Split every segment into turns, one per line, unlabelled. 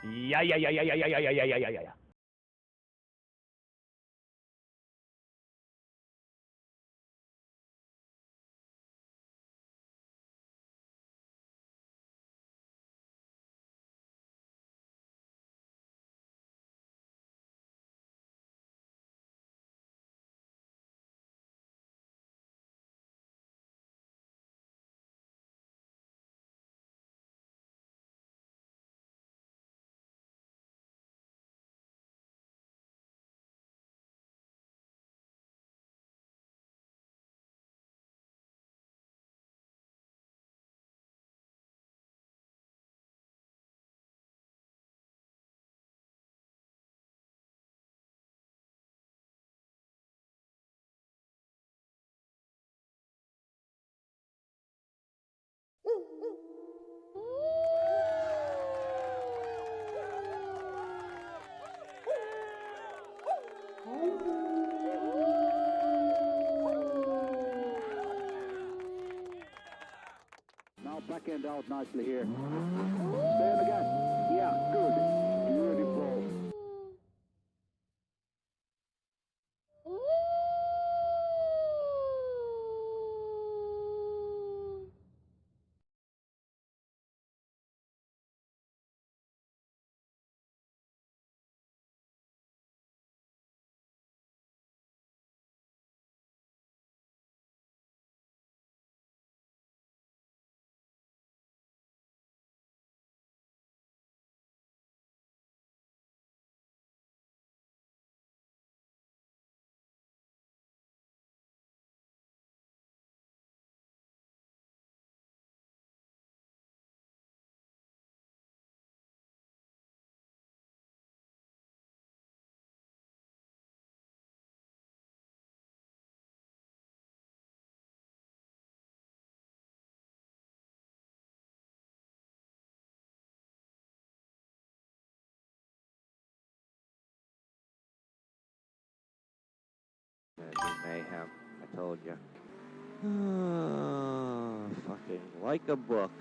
Yeah, yeah, yeah, yeah, yeah, yeah, yeah, yeah, yeah, yeah, yeah.
Now back end out nicely here. Stay on the gas. Yeah, good. Beautiful.
Mayhem, I told you. Fucking like a book.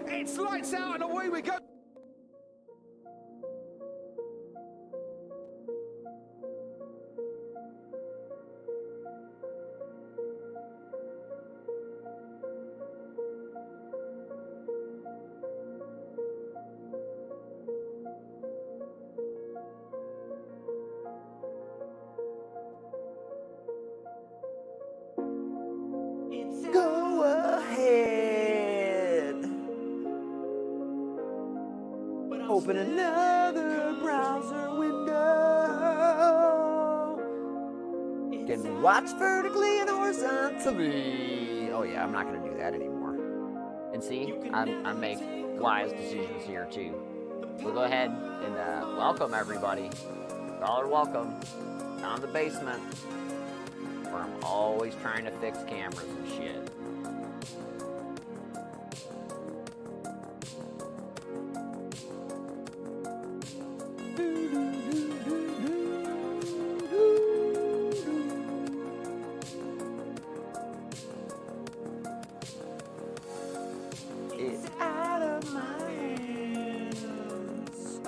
It's lights out and away we go.
Go ahead. Open another browser window. Can watch vertically and horizontally. Oh yeah, I'm not gonna do that anymore.
And see, I make wise decisions here too. We'll go ahead and welcome everybody. Y'all are welcome down to the basement, where I'm always trying to fix cameras and shit.
It's out of my hands.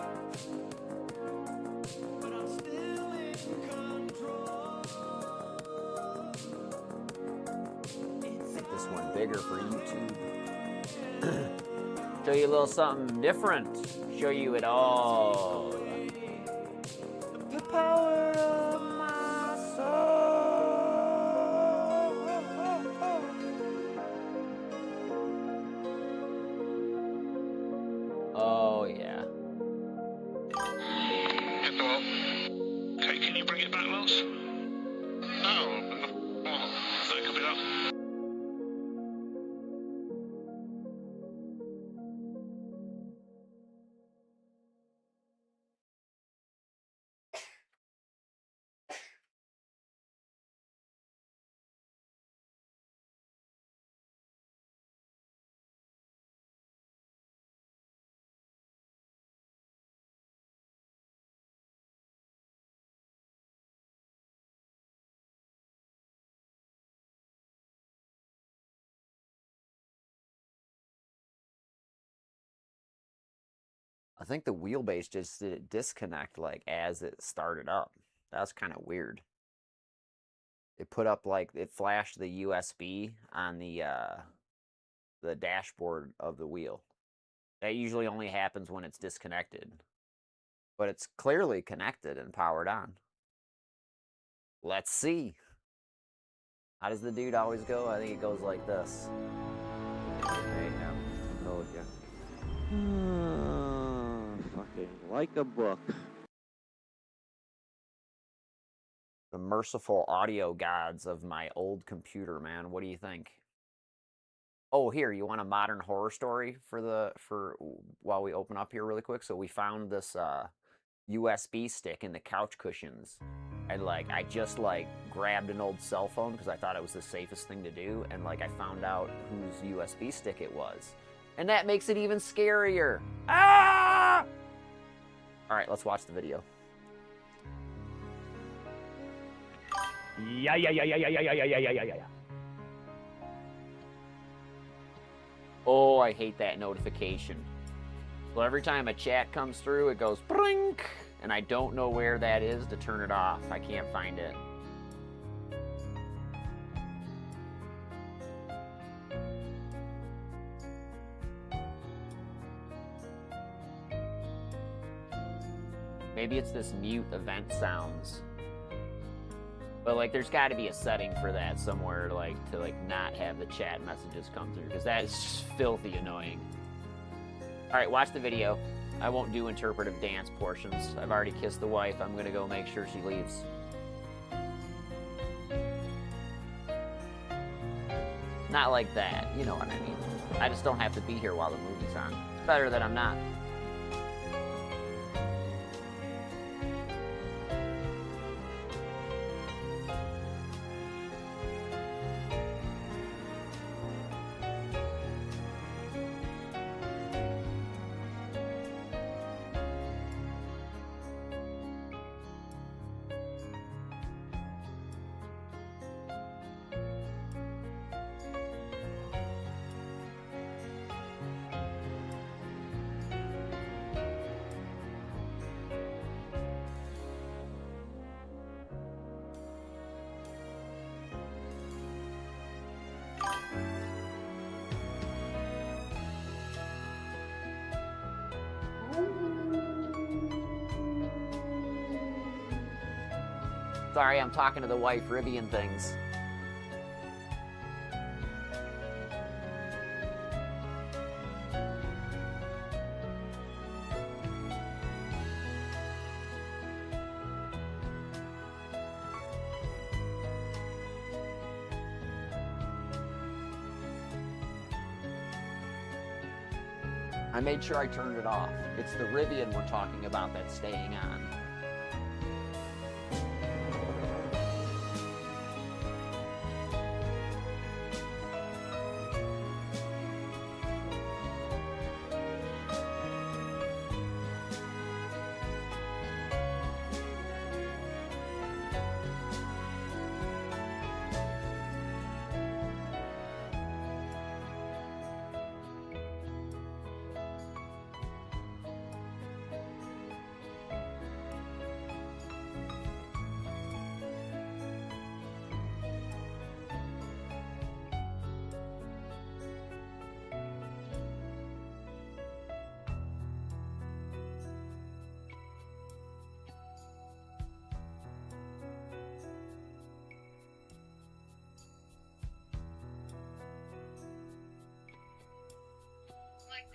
But I'm still in control.
Make this one bigger for YouTube. Show you a little something different. Show you it all.
The power of my soul.
Oh yeah.
Well, okay, can you bring it back, Lance? No, what? So it could be that.
think the wheelbase just did disconnect like as it started up. That's kind of weird. It put up like it flashed the USB on the dashboard of the wheel. That usually only happens when it's disconnected. But it's clearly connected and powered on. Let's see. How does the dude always go? I think it goes like this.
Mayhem, I told ya. Fucking like a book.
The merciful audio gods of my old computer, man. What do you think? Oh, here, you want a modern horror story for while we open up here really quick? So we found this USB stick in the couch cushions. And like I just like grabbed an old cell phone because I thought it was the safest thing to do, and like I found out whose USB stick it was. And that makes it even scarier. Ah! All right, let's watch the video.
Yeah.
Oh, I hate that notification. So every time a chat comes through, it goes brink, and I don't know where that is to turn it off. I can't find it. Maybe it's this mute event sounds. But like there's got to be a setting for that somewhere, like to like not have the chat messages come through, because that is just filthy annoying. All right, watch the video. I won't do interpretive dance portions. I've already kissed the wife. I'm gonna go make sure she leaves. Not like that, you know what I mean. I just don't have to be here while the movie's on. It's better that I'm not. Sorry, I'm talking to the wife, Rivian things. I made sure I turned it off. It's the Rivian we're talking about that's staying on.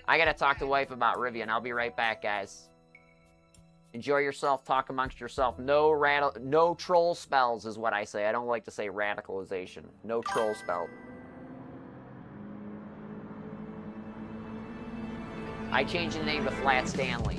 I gotta talk to wife about Rivian. I'll be right back, guys. Enjoy yourself. Talk amongst yourself. No troll spells is what I say. I don't like to say radicalization. No troll spell. I changed the name to Flat Stanley.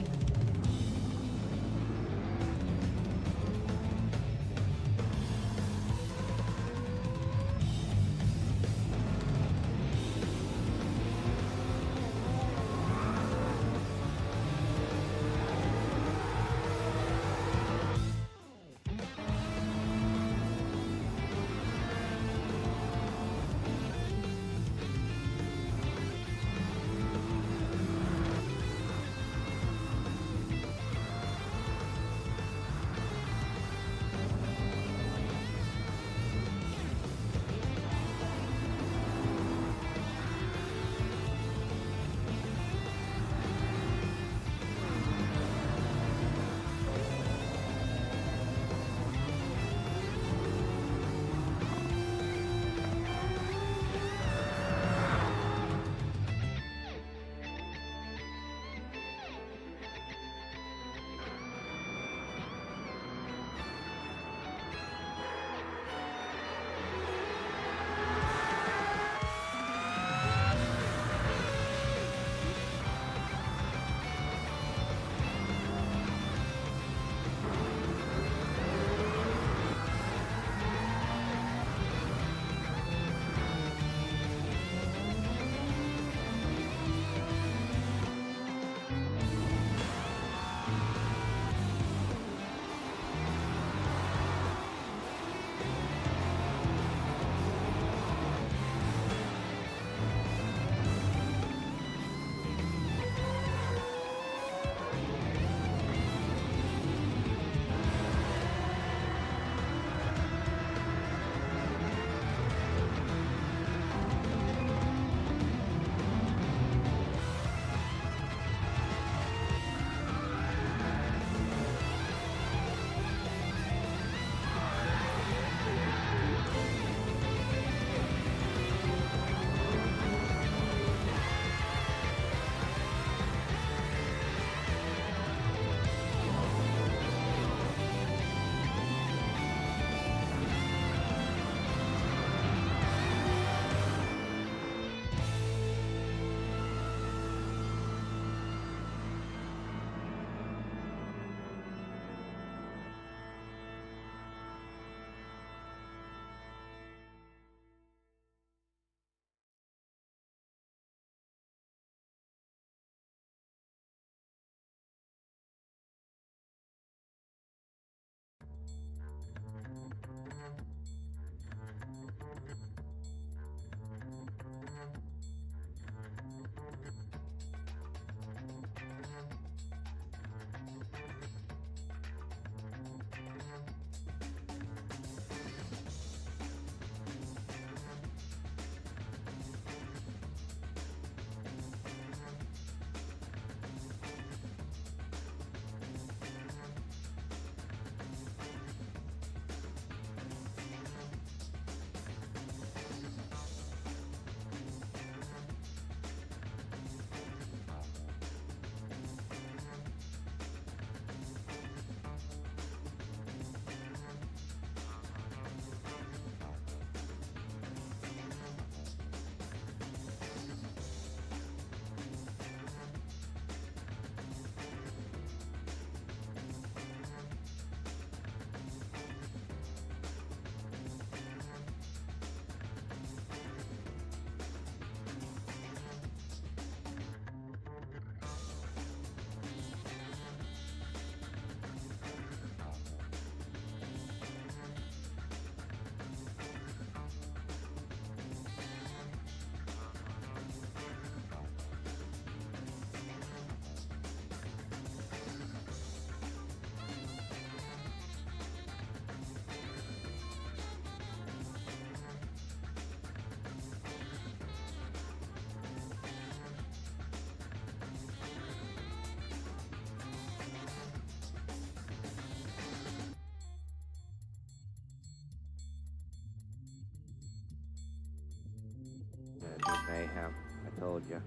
Mayhem. I told you.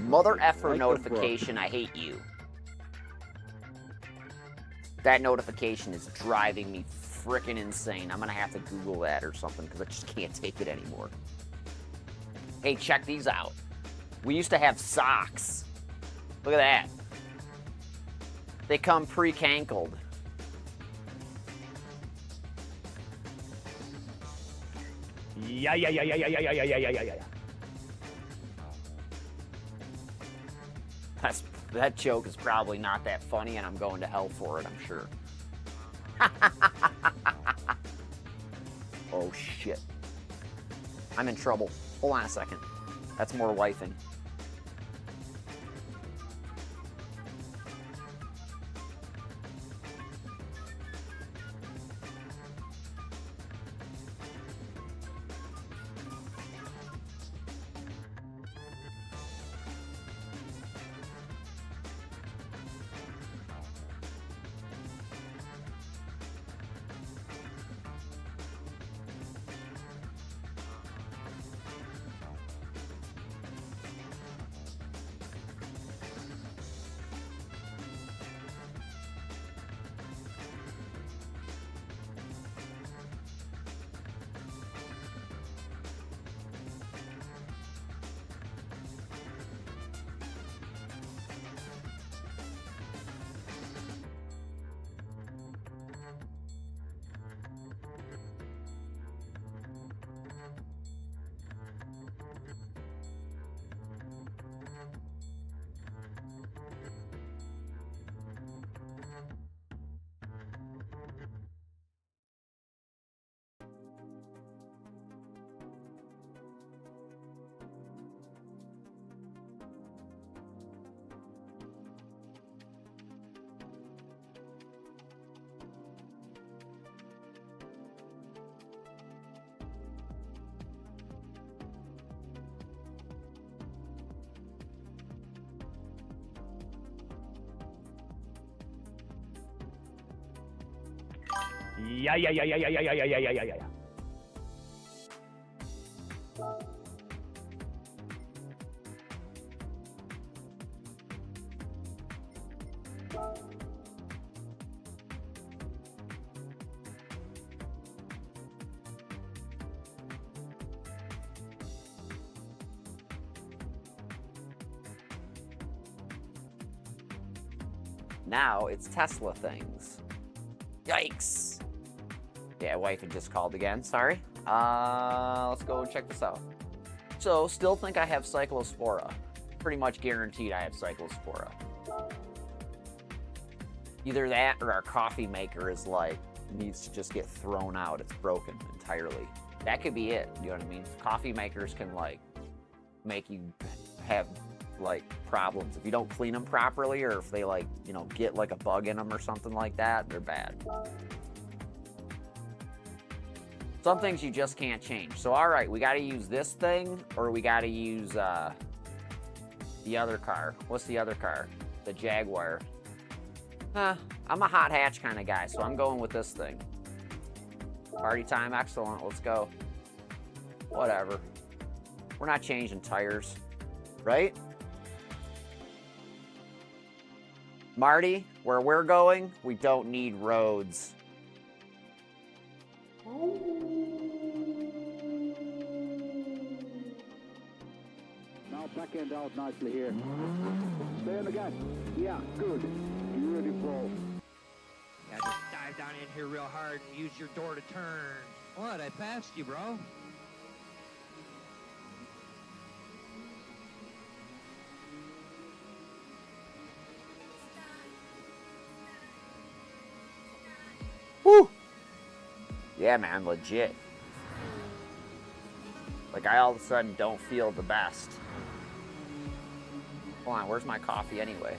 Mother effer
Like a
notification, I hate you. That notification is driving me freaking insane. I'm gonna have to Google that or something because I just can't take it anymore. Hey, check these out. We used to have socks. Look at that. They come pre-cankled.
Yeah.
That joke is probably not that funny, and I'm going to hell for it, I'm sure. Oh, shit. I'm in trouble. Hold on a second. That's more wifing.
Yeah.
Now it's Tesla things. Yikes. Yeah, wife had just called again, sorry. Let's go and check this out. So, still think I have Cyclospora. Pretty much guaranteed I have Cyclospora. Either that or our coffee maker is like, needs to just get thrown out. It's broken entirely. That could be it, you know what I mean? Coffee makers can like, make you have like problems. If you don't clean them properly or if they like, you know, get like a bug in them or something like that, they're bad. Some things you just can't change. So, all right, we got to use this thing or we got to use the other car. What's the other car? The Jaguar. I'm a hot hatch kind of guy, so I'm going with this thing. Party time, excellent, let's go. Whatever. We're not changing tires, right? Marty, where we're going, we don't need roads.
Now back end out nicely here. Stay on the gas. Yeah, good. Beautiful.
Yeah, just dive down in here real hard and use your door to turn. What? I passed you, bro.
Woo! Yeah, man, legit. Like, I all of a sudden don't feel the best. Hold on, where's my coffee anyway?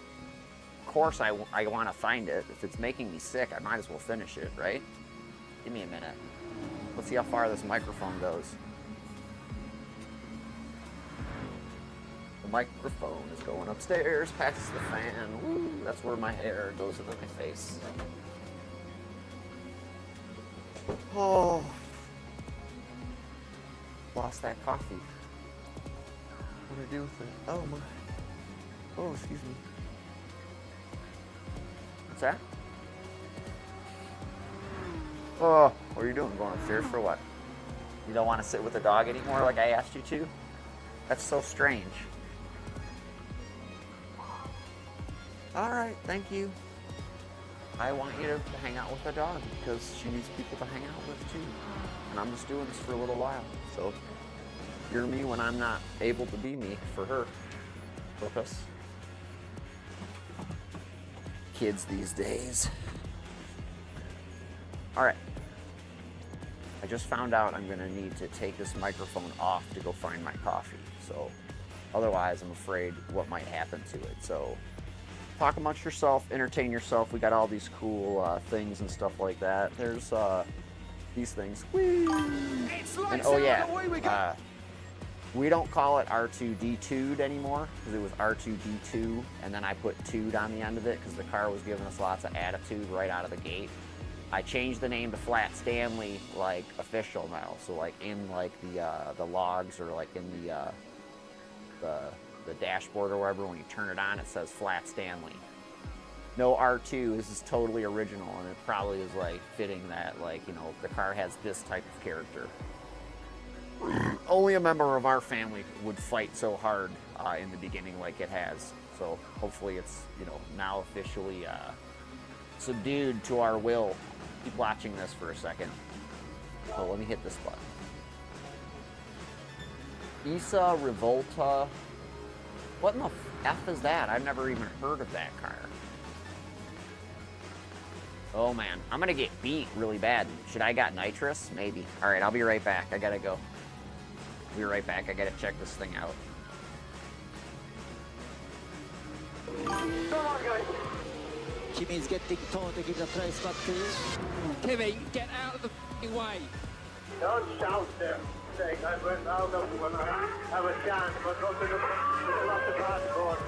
Of course I want to find it. If it's making me sick, I might as well finish it, right? Give me a minute. Let's see how far this microphone goes. The microphone is going upstairs, past the fan. Woo, that's where my hair goes into my face. Oh.
lost that coffee. What do I do with it? Oh my. Oh, excuse me. What's that? Oh, what are you doing? Going upstairs for what? You don't want to sit with the dog anymore like I asked you to? That's so strange. Alright, thank you. I want you to hang out with the dog because she needs people to hang out with too. And I'm just doing this for a little while. So you're me when I'm not able to be me for her purpose. Kids these days. Alright. I just found out I'm gonna need to take this microphone off to go find my coffee. So otherwise I'm afraid what might happen to it. So talk amongst yourself, entertain yourself. We got all these cool things and stuff like that. There's these things. Whee! And oh yeah, we don't call it R2D2'd anymore because it was R2D2, and then I put 2'd on the end of it because the car was giving us lots of attitude right out of the gate. I changed the name to Flat Stanley, like official now. So like in like the logs or like in the dashboard or wherever, when you turn it on, it says Flat Stanley. No R2. This is totally original, and it probably is like fitting that, like, you know, the car has this type of character. Only a member of our family would fight so hard in the beginning like it has. So hopefully it's, you know, now officially subdued to our will. Keep watching this for a second. So let me hit this button. Isa Revolta. What in the F is that? I've never even heard of that car. Oh man, I'm gonna get beat really bad. Should I got nitrous? Maybe. All right, I'll be right back. I gotta go. I'll be right back. I gotta check this thing out.
Kimmy's getting told to give the place back to you. Kimmy, get out of the f***ing way.
Don't shout there. I went out of when I have a chance, but not to the passport.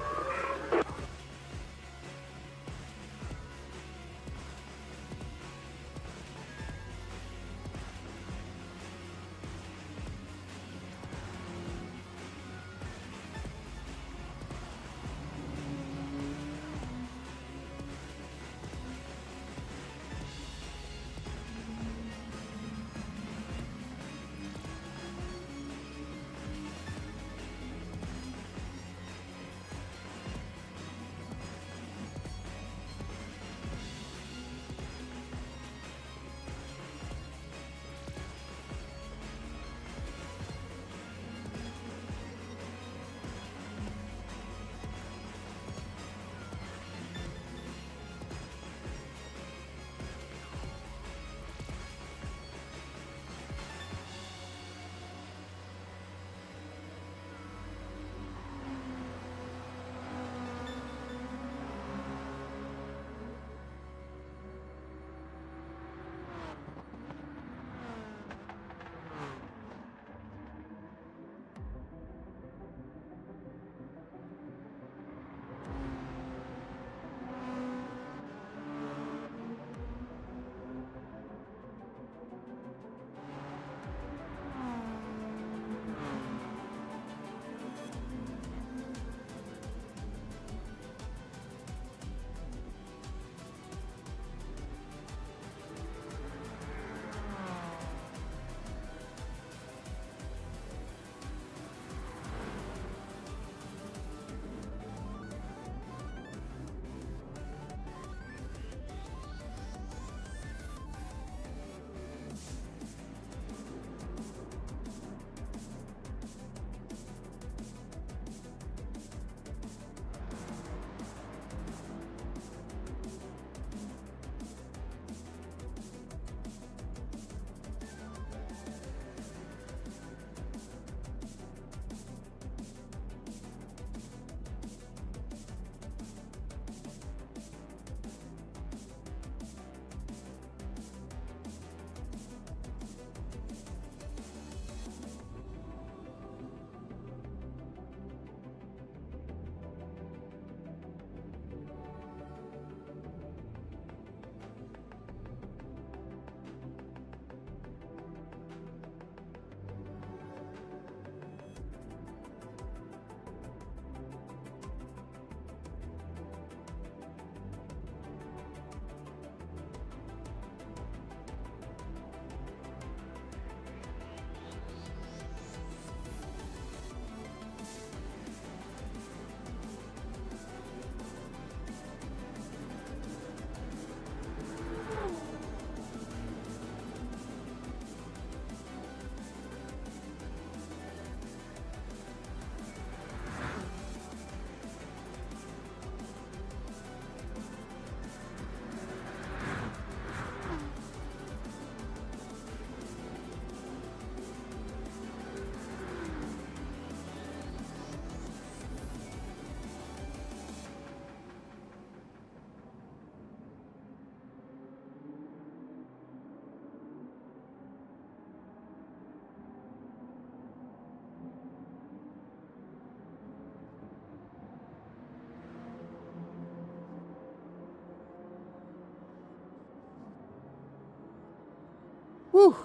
Whew.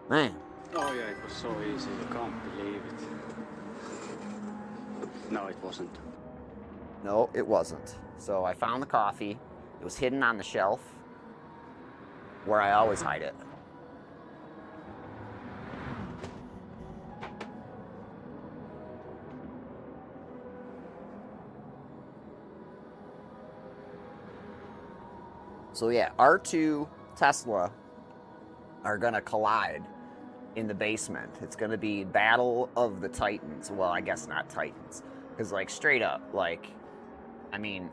Man.
Oh yeah, it was so easy. You can't believe it. No, it wasn't.
No, it wasn't. So I found the coffee. It was hidden on the shelf where I always hide it. So yeah, R2 Tesla are gonna collide in the basement. It's gonna be Battle of the Titans. Well, I guess not Titans, because like straight up, like, I mean,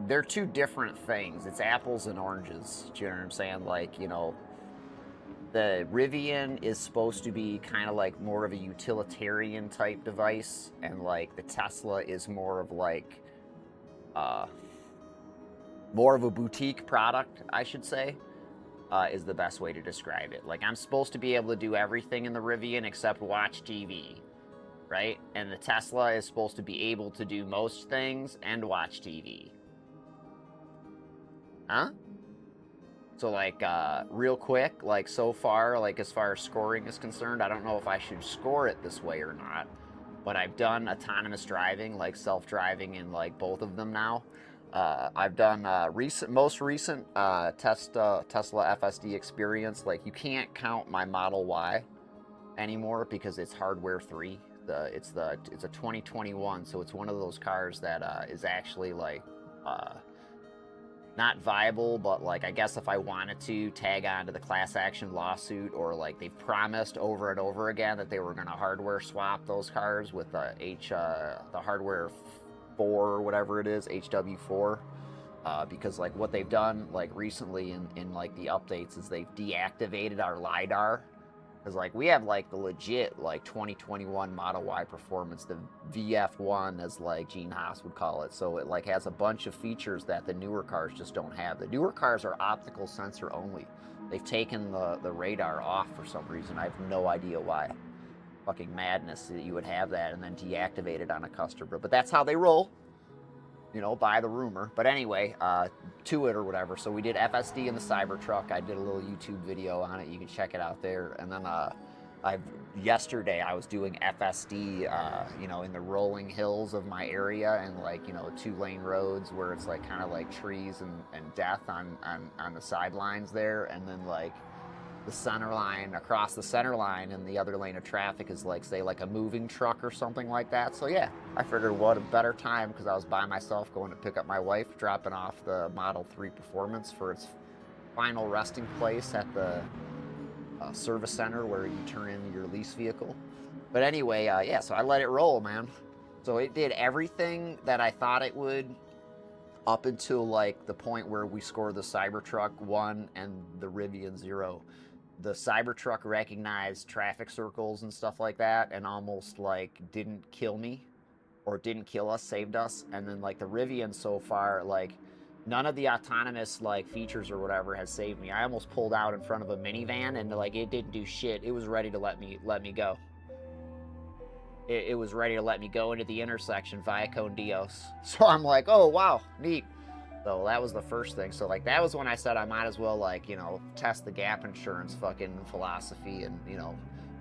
they're two different things. It's apples and oranges. Do you know what I'm saying? Like, you know, the Rivian is supposed to be kind of like more of a utilitarian type device, and like the Tesla is more of like, more of a boutique product, I should say, is the best way to describe it. Like, I'm supposed to be able to do everything in the Rivian except watch TV, right? And the Tesla is supposed to be able to do most things and watch TV. Huh? So, like, real quick, like, so far, like, as far as scoring is concerned, I don't know if I should score it this way or not, but I've done autonomous driving, like self-driving in, like, both of them now. I've done most recent Tesla FSD experience. Like, you can't count my Model Y anymore because it's hardware 3. It's a 2021, so it's one of those cars that is actually like not viable, but like I guess if I wanted to tag on to the class action lawsuit, or like they've promised over and over again that they were going to hardware swap those cars with the hardware 4 or whatever it is, HW4, because like what they've done like recently in like the updates is they've deactivated our LiDAR, because like we have like the legit like 2021 Model Y performance, the VF1 as like Gene Haas would call it. So it like has a bunch of features that the newer cars just don't have. The newer cars are optical sensor only. They've taken the radar off for some reason. I have no idea why. Fucking madness that you would have that and then deactivate it on a customer, but that's how they roll, you know, by the rumor. But anyway, to it or whatever. So we did FSD in the Cybertruck. I did a little YouTube video on it. You can check it out there. And then yesterday I was doing FSD, you know, in the rolling hills of my area, and like, you know, 2-lane roads where it's like kind of like trees and death on the sidelines there, and then like the center line, across the center line, and the other lane of traffic is like, say, like a moving truck or something like that. So yeah, I figured what a better time, because I was by myself going to pick up my wife, dropping off the Model 3 Performance for its final resting place at the service center where you turn in your lease vehicle. But anyway, yeah, so I let it roll, man. So it did everything that I thought it would, up until like the point where we scored the Cybertruck 1 and the Rivian 0. The Cybertruck recognized traffic circles and stuff like that and almost like didn't kill me, or didn't kill us, saved us. And then like the Rivian so far, like none of the autonomous like features or whatever has saved me. I almost pulled out in front of a minivan and like it didn't do shit. It was ready to let me go. It was ready to let me go into the intersection via Con Dios. So I'm like, oh wow, neat. So that was the first thing. So like that was when I said I might as well, like, you know, test the gap insurance fucking philosophy and, you know,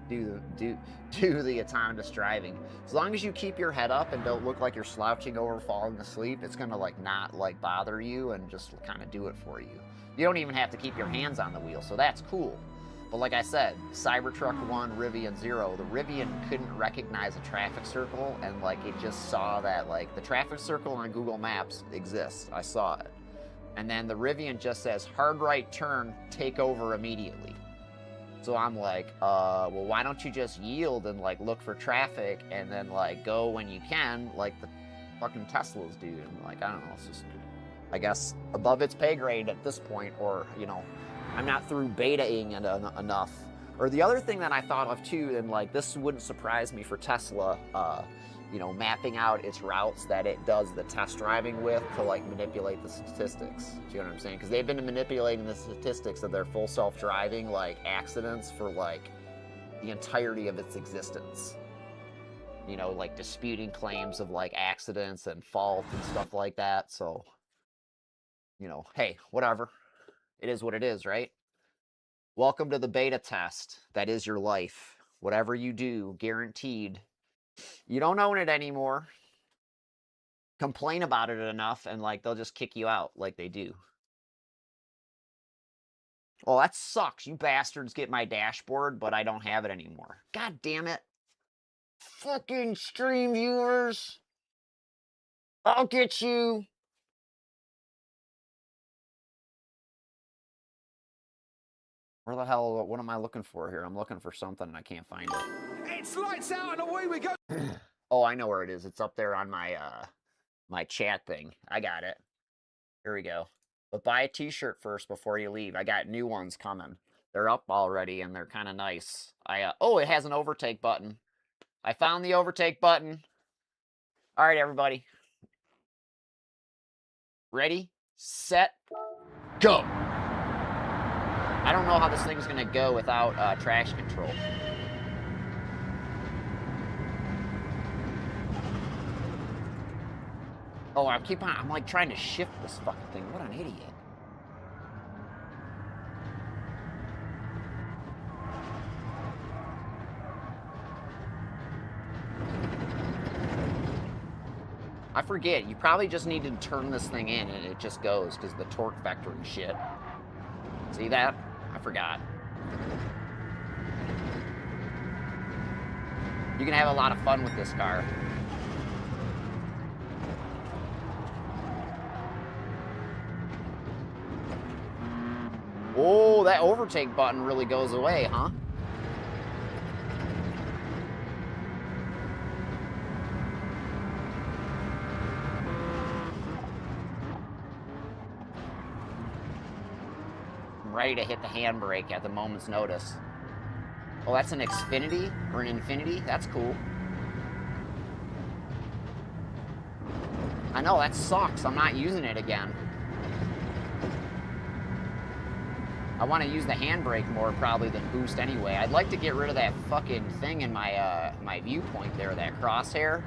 do the autonomous driving. As long as you keep your head up and don't look like you're slouching over falling asleep, it's gonna like not like bother you and just kind of do it for you. You don't even have to keep your hands on the wheel, so that's cool. But like I said, Cybertruck 1, Rivian 0, the Rivian couldn't recognize a traffic circle, and like it just saw that like the traffic circle on Google Maps exists. I saw it. And then the Rivian just says, hard right turn, take over immediately. So I'm like, well, why don't you just yield and like look for traffic and then like go when you can, like the fucking Teslas do. And like, I don't know, it's just, I guess, above its pay grade at this point, or, you know, I'm not through betaing it enough. Or the other thing that I thought of too, and like this wouldn't surprise me for Tesla, you know, mapping out its routes that it does the test driving with to like manipulate the statistics. Do you know what I'm saying? Because they've been manipulating the statistics of their full self-driving like accidents for like the entirety of its existence. You know, like disputing claims of like accidents and fault and stuff like that. So, you know, hey, whatever. It is what it is, right? Welcome to the beta test. That is your life. Whatever you do, guaranteed. You don't own it anymore. Complain about it enough and like they'll just kick you out like they do. Oh, that sucks. You bastards get my dashboard, but I don't have it anymore. God damn it. Fucking stream viewers. I'll get you. Where the hell, what am I looking for here? I'm looking for something and I can't find it.
It's lights out and away we go.
Oh, I know where it is. It's up there on my my chat thing. I got it. Here we go. But buy a t-shirt first before you leave. I got new ones coming. They're up already and they're kind of nice. Oh, it has an overtake button. I found the overtake button. All right, everybody. Ready, set, go. I don't know how this thing's gonna go without traction control. Oh, I'm like trying to shift this fucking thing. What an idiot. I forget, you probably just need to turn this thing in and it just goes because the torque vector and shit. See that? I forgot. You can have a lot of fun with this car. Oh, that overtake button really goes away, huh? I'm ready to hit the handbrake at the moment's notice. Oh, that's an Xfinity or an Infinity? That's cool. I know, that sucks. I'm not using it again. I want to use the handbrake more probably than boost anyway. I'd like to get rid of that fucking thing in my my viewpoint there, that crosshair.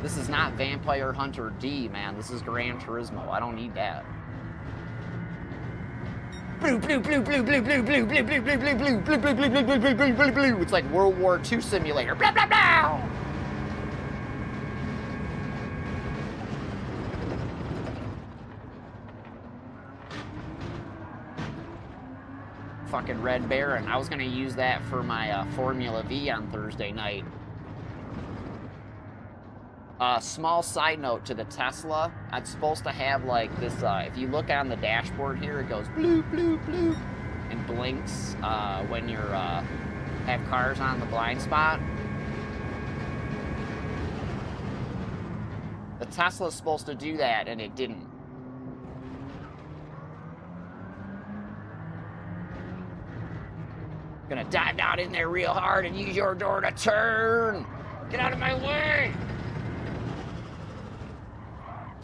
This is not Vampire Hunter D, man. This is Gran Turismo. I don't need that. Blue, blue, blue, blue, blue, blue, blue, blue, blue, blue, blue, blue, blue, blue, blue, blue, blue, blue, blue, blue. It's like World War II simulator. Blah, blah, blah. Fucking Red Baron. I was gonna use that for my Formula V on Thursday night. Small side note to the Tesla, it's supposed to have like this, if you look on the dashboard here, it goes bloop, bloop, bloop, and blinks when you're, have cars on the blind spot. The Tesla's supposed to do that, and it didn't. Gonna dive down in there real hard and use your door to turn. Get out of my way!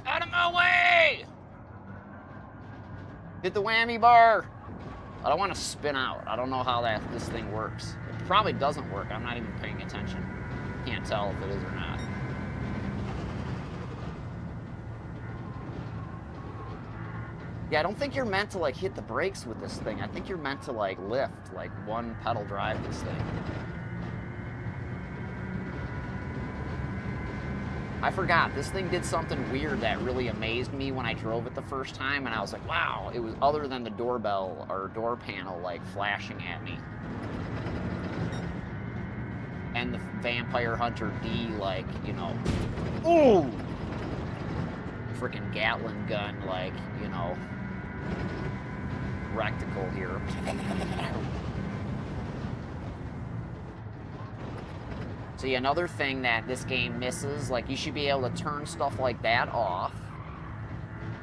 Out of my way! Hit the whammy bar. I don't want to spin out. I don't know how this thing works. It probably doesn't work. I'm not even paying attention. Can't tell if it is or not. Yeah, I don't think you're meant to like hit the brakes with this thing. I think you're meant to like lift, like one pedal drive this thing. I forgot, this thing did something weird that really amazed me when I drove it the first time, and I was like, wow, it was other than the doorbell or door panel like flashing at me. And the Vampire Hunter D, like, you know, ooh! Freaking Gatling gun, like, you know, rectical here. See, another thing that this game misses, like you should be able to turn stuff like that off.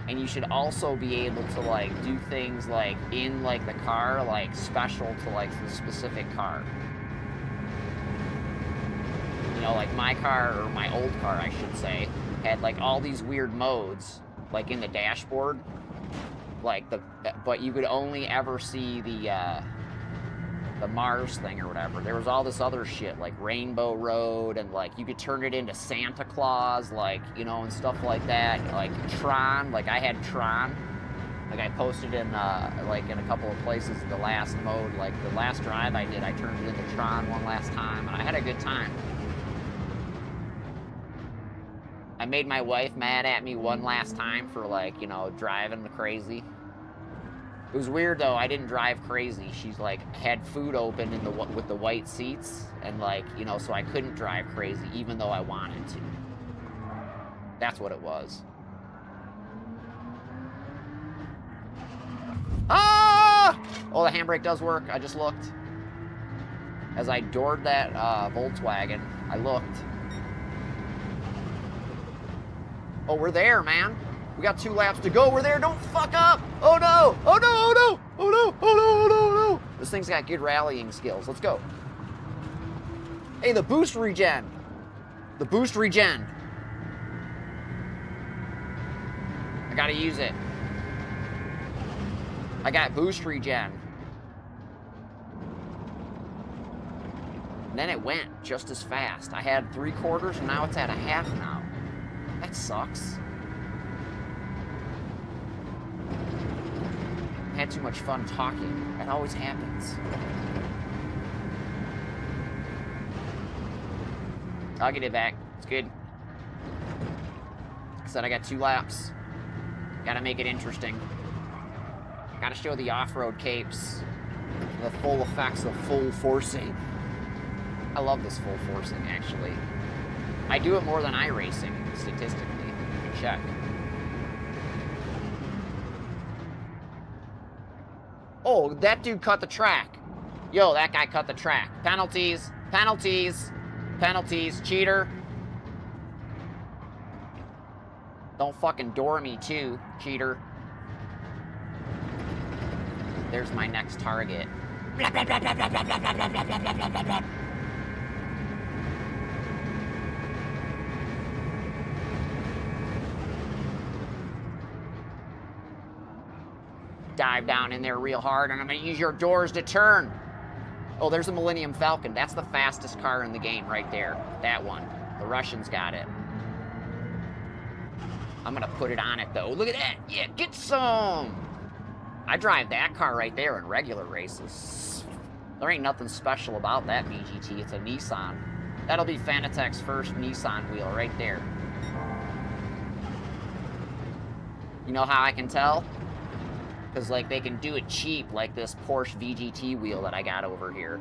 And you should also be able to like do things like in like the car, like special to like the specific car. You know, like my car, or my old car I should say, had like all these weird modes, like in the dashboard. Like but you could only ever see the Mars thing or whatever. There was all this other shit like Rainbow Road, and like you could turn it into Santa Claus, like, you know, and stuff like that. Like Tron, like I had Tron. Like I posted in like in a couple of places the last mode, like the last drive I did, I turned it into Tron one last time, and I had a good time. I made my wife mad at me one last time for, like, you know, driving crazy. It was weird though. I didn't drive crazy. She's like had food open in the with the white seats, and like, you know, so I couldn't drive crazy even though I wanted to. That's what it was. Ah! Oh, the handbrake does work. I just looked. As I doored that Volkswagen, I looked. Oh, we're there, man. We got 2 laps to go. We're there. Don't fuck up. Oh, no. Oh, no. Oh, no. Oh, no. Oh, no. Oh, no. Oh, no. This thing's got good rallying skills. Let's go. Hey, the boost regen. The boost regen. I gotta use it. I got boost regen. And then it went just as fast. I had 3/4 and now it's at 1/2 now. That sucks. I had too much fun talking. That always happens. I'll get it back. It's good. Like I said, I got 2 laps. Gotta make it interesting. Gotta show the off-road capes. The full effects of Fullforce'ing. I love this Fullforce'ing, actually. I do it more than iRacing, statistically. You can check. Oh, that dude cut the track. Yo, that guy cut the track. Penalties, penalties, penalties, cheater. Don't fucking door me too, cheater. There's my next target. Dive down in there real hard, and I'm gonna use your doors to turn. Oh, there's a Millennium Falcon. That's the fastest car in the game right there. That one. The Russians got it. I'm gonna put it on it though. Look at that. Yeah, get some. I drive that car right there in regular races. There ain't nothing special about that VGT. It's a Nissan. That'll be Fanatec's first Nissan wheel right there. You know how I can tell? Because, like, they can do it cheap, like this Porsche VGT wheel that I got over here.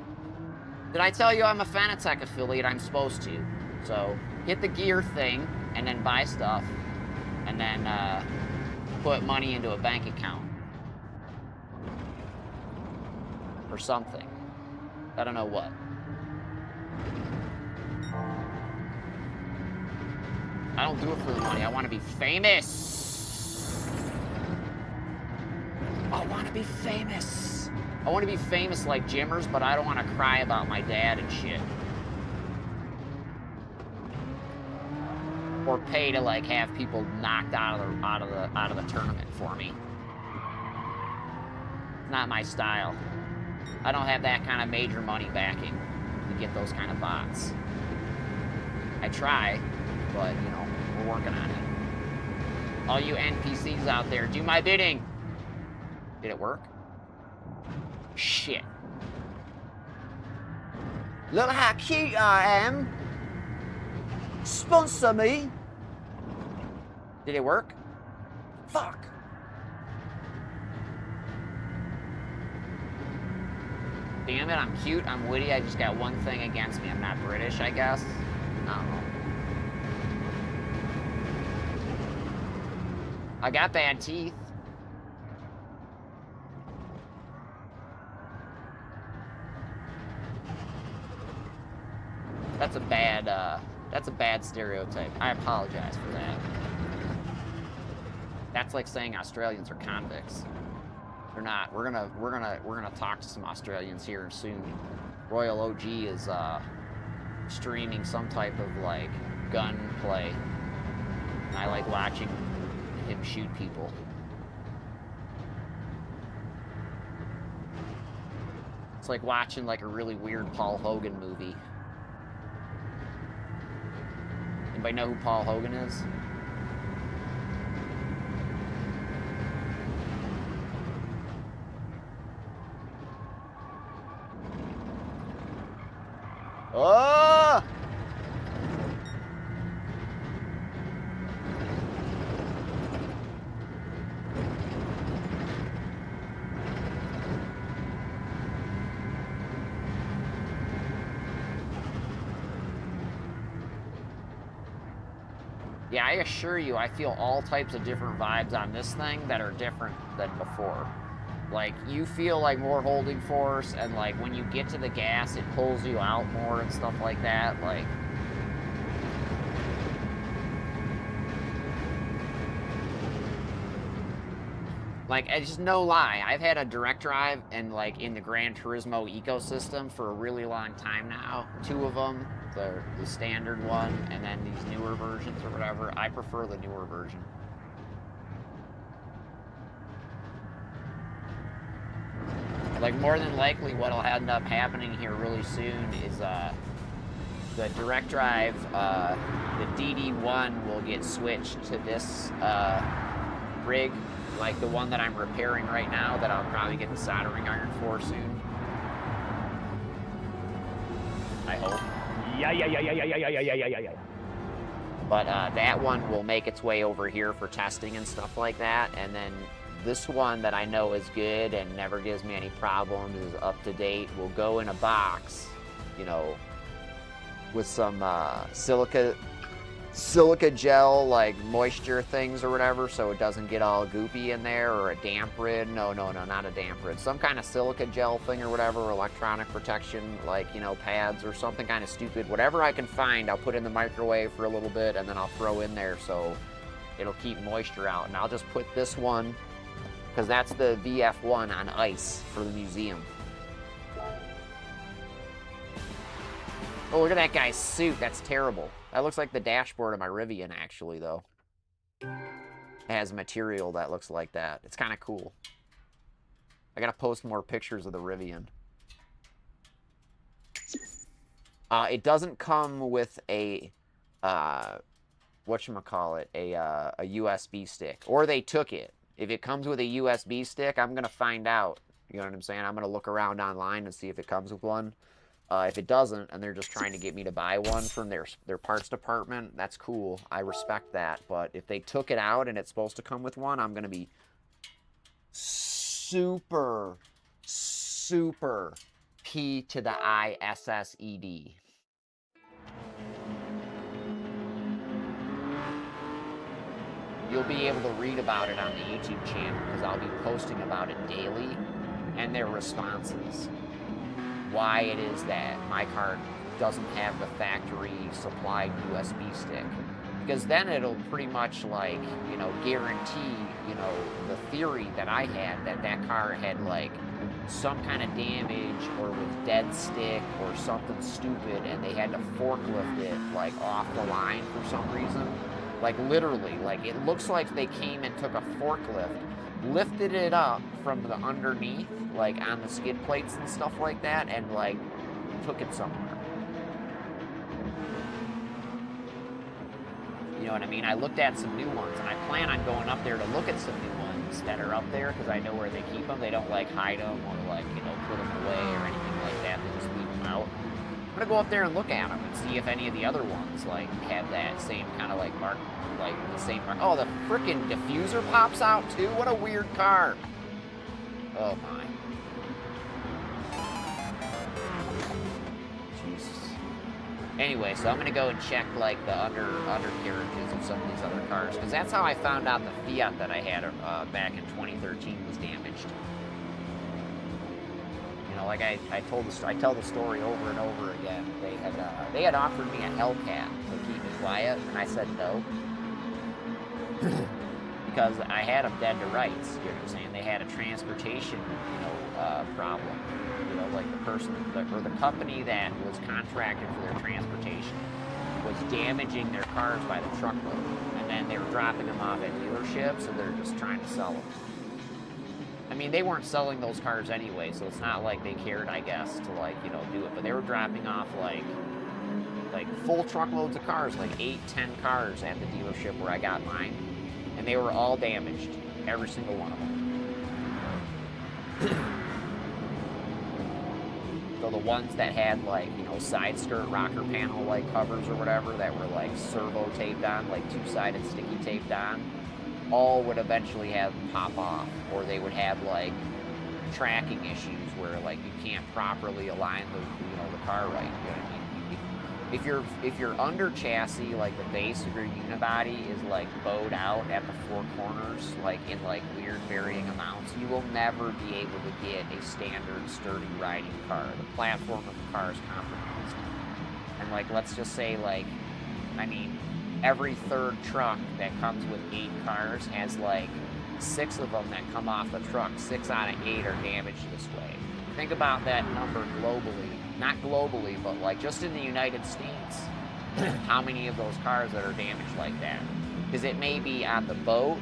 Did I tell you I'm a Fanatec affiliate? I'm supposed to. So, hit the gear thing, and then buy stuff, and then put money into a bank account. Or something. I don't know what. I don't do it for the money. I want to be famous. I want to be famous. I want to be famous like Jimmers, but I don't want to cry about my dad and shit. Or pay to like have people knocked out of the tournament for me. It's not my style. I don't have that kind of major money backing to get those kind of bots. I try, but you know, we're working on it. All you NPCs out there, do my bidding. Did it work? Shit. Look how cute I am. Sponsor me. Did it work? Fuck. Damn it, I'm cute, I'm witty, I just got one thing against me. I'm not British, I guess. I don't know. I got bad teeth. That's a bad stereotype. I apologize for that. That's like saying Australians are convicts. They're not. We're gonna talk to some Australians here soon. Royal OG is streaming some type of like gun play. And I like watching him shoot people. It's like watching like a really weird Paul Hogan movie. Anybody know who Paul Hogan is? Yeah, I assure you, I feel all types of different vibes on this thing that are different than before. Like, you feel like more holding force, and like when you get to the gas, it pulls you out more and stuff like that. Like, it's just no lie. I've had a direct drive and like in the Gran Turismo ecosystem for a really long time now. 2 of them, the standard one, and then these newer versions or whatever. I prefer the newer version. Like, more than likely what'll end up happening here really soon is the direct drive, the DD1 will get switched to this rig, like the one that I'm repairing right now that I'll probably get the soldering iron for soon. I hope.
Yeah.
But that one will make its way over here for testing and stuff like that, and then this one that I know is good and never gives me any problems, is up to date, will go in a box, you know, with some silica gel, like moisture things or whatever, so it doesn't get all goopy in there, or a damp rid. No, not a damp rid. Some kind of silica gel thing or whatever, or electronic protection, like, you know, pads or something kind of stupid. Whatever I can find, I'll put in the microwave for a little bit, and then I'll throw in there so it'll keep moisture out. And I'll just put this one, because that's the VF1 on ice for the museum. Oh, look at that guy's suit. That's terrible. That looks like the dashboard of my Rivian, actually, though. It has material that looks like that. It's kind of cool. I gotta post more pictures of the Rivian. It doesn't come with a, whatchamacallit, a USB stick. Or they took it. If it comes with a USB stick, I'm gonna find out. You know what I'm saying? I'm gonna look around online and see if it comes with one. If it doesn't, and they're just trying to get me to buy one from their parts department, that's cool. I respect that. But if they took it out and it's supposed to come with one, I'm going to be super P to the ISSED. You'll be able to read about it on the YouTube channel because I'll be posting about it daily and their responses. Why it is that my car doesn't have the factory supplied USB stick. Because then it'll pretty much, like, you know, guarantee, you know, the theory that I had that that car had, like, some kind of damage or was dead stick or something stupid and they had to forklift it, like, off the line for some reason. Like, literally, like, it looks like they came and took a forklift, lifted it up from the underneath, like on the skid plates and stuff like that, and like took it somewhere. You know what I mean? I looked at some new ones, and I plan on going up there to look at some new ones that are up there because I know where they keep them. They don't like hide them or like, you know, put them away or anything like that. They just leave them out. I'm gonna go up there and look at them and see if any of the other ones like have that same kind of like mark, like the same mark. Oh, the frickin' diffuser pops out too. What a weird car. Oh my. Jesus. Anyway, so I'm gonna go and check like the undercarriages of some of these other cars because that's how I found out the Fiat that I had back in 2013 was damaged. You know, like I tell the story over and over again. They had offered me a Hellcat to keep me quiet, and I said no. Because I had them dead to rights, you know what I'm saying? They had a transportation, you know, problem. You know, like the person, or the company that was contracted for their transportation was damaging their cars by the truckload. And then they were dropping them off at dealerships, and they're just trying to sell them. I mean, they weren't selling those cars anyway, so it's not like they cared, I guess, to, like, you know, do it. But they were dropping off, like full truckloads of cars, like 8, 10 cars at the dealership where I got mine. And they were all damaged, every single one of them. So the ones that had, like, you know, side skirt rocker panel, like, covers or whatever that were, like, servo taped on, like, two-sided sticky taped on, all would eventually have pop off, or they would have, like, tracking issues where, like, you can't properly align the, you know, the car right. You know what I mean? if your under chassis, like the base of your unibody, is like bowed out at the four corners, like in like weird varying amounts, you will never be able to get a standard sturdy riding car. The platform of the car is compromised. And like, let's just say, like, I mean, every third truck that comes with 8 cars has like 6 of them that come off the truck. 6 out of 8 are damaged this way. Think about that number globally. Not globally, but like just in the United States, how many of those cars that are damaged like that? Because it may be on the boat,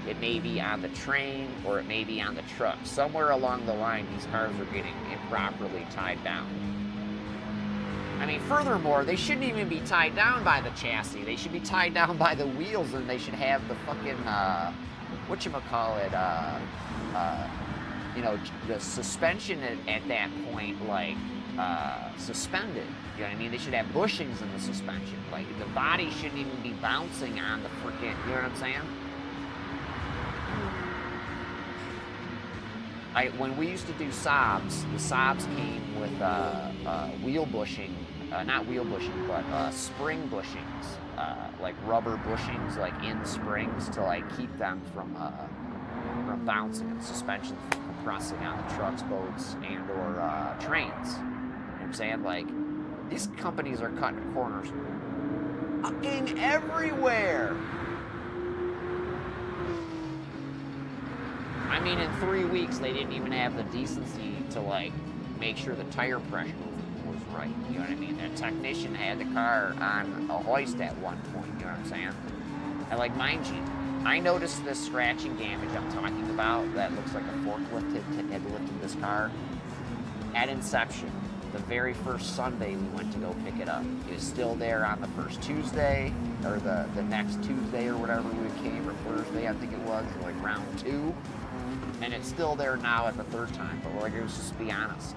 it may be on the train, or it may be on the truck. Somewhere along the line, these cars are getting improperly tied down. I mean, furthermore, they shouldn't even be tied down by the chassis. They should be tied down by the wheels, and they should have the fucking, you know, the suspension at that point, like, suspended. You know what I mean? They should have bushings in the suspension. Like, the body shouldn't even be bouncing on the freaking, you know what I'm saying? When we used to do Saabs, the Saabs came with wheel bushing, not wheel bushing, but spring bushings, like rubber bushings, like in springs to like keep them from bouncing and suspension from compressing on the trucks, boats, and or trains. You know what I'm saying? Like, these companies are cutting corners fucking everywhere. I mean, in 3 weeks, they didn't even have the decency to, like, make sure the tire pressure was right. You know what I mean? The technician had the car on a hoist at one point, you know what I'm saying? And, like, mind you, I noticed this scratching damage I'm talking about that looks like a forklift had lifted this car at inception. The very first Sunday we went to go pick it up. It was still there on the first Tuesday, or the next Tuesday or whatever we came, or Thursday, I think it was, like round 2. And it's still there now at the 3rd time, but like, it was just, to be honest.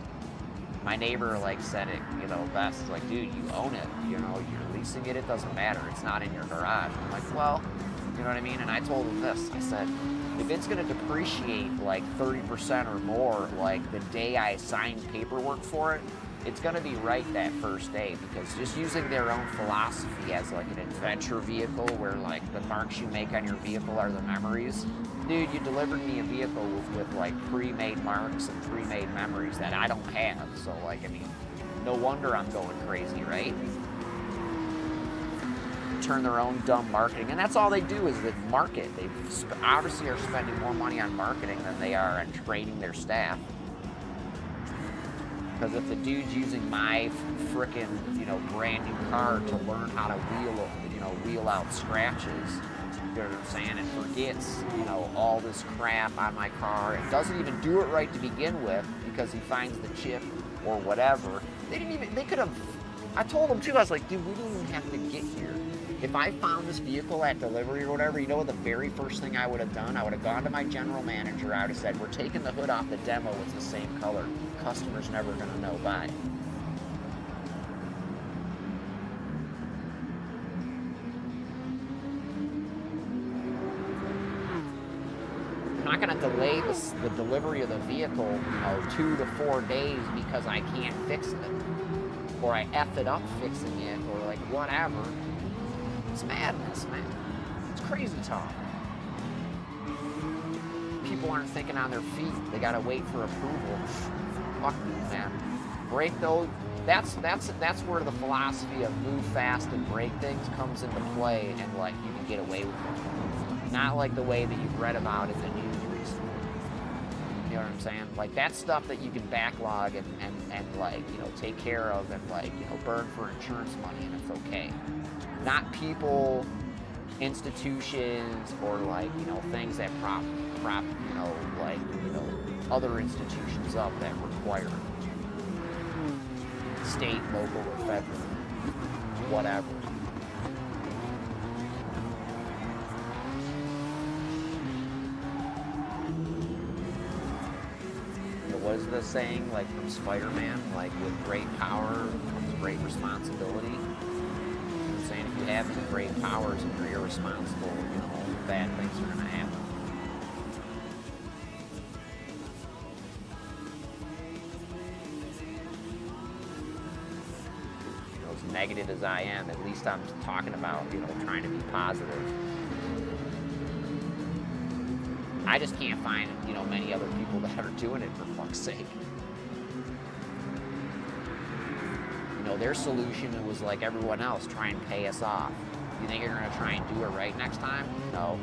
My neighbor, like, said it, you know, best. It's like, dude, you own it, you know, you're leasing it, it doesn't matter, it's not in your garage. I'm like, well, you know what I mean? And I told him this, I said, if it's gonna depreciate like 30% or more, like the day I signed paperwork for it, it's gonna be right that first day, because just using their own philosophy as like an adventure vehicle where like the marks you make on your vehicle are the memories. Dude, you delivered me a vehicle with like pre-made marks and pre-made memories that I don't have. So like, I mean, no wonder I'm going crazy, right? Turn their own dumb marketing, and that's all they do is they market. They obviously are spending more money on marketing than they are on training their staff. Because if the dude's using my frickin', you know, brand new car to learn how to wheel out scratches, you know what I'm saying, and forgets, you know, all this crap on my car and doesn't even do it right to begin with because he finds the chip or whatever, they could have, I told him too, I was like, dude, we didn't even have to get here. If I found this vehicle at delivery or whatever, you know what the very first thing I would have done? I would have gone to my general manager, I would have said, we're taking the hood off the demo, it's the same color. Customer's never gonna know, bye. I'm not gonna delay the delivery of the vehicle, you know, 2 to 4 days because I can't fix it. Or I F it up fixing it, or like whatever. It's madness, man. It's crazy talk. People aren't thinking on their feet. They gotta wait for approval. Fuck you, man. Break those. That's where the philosophy of move fast and break things comes into play, and like you can get away with it. Not like the way that you've read about in the news recently. You know what I'm saying? Like, that's stuff that you can backlog and like, you know, take care of and like, you know, burn for insurance money, and it's okay. Not people, institutions, or like, you know, things that prop, you know, like, you know, other institutions up that require it. State, local, or federal, whatever. What is the saying, like from Spider-Man, like with great power comes great responsibility? You know what I'm saying? If you have any great powers and you're irresponsible, you know, bad things are going to happen. Those negative as I am, at least I'm talking about, you know, trying to be positive. I just can't find, you know, many other people that are doing it, for fuck's sake. You know, their solution was like everyone else, try and pay us off. You think you're gonna try and do it right next time? No.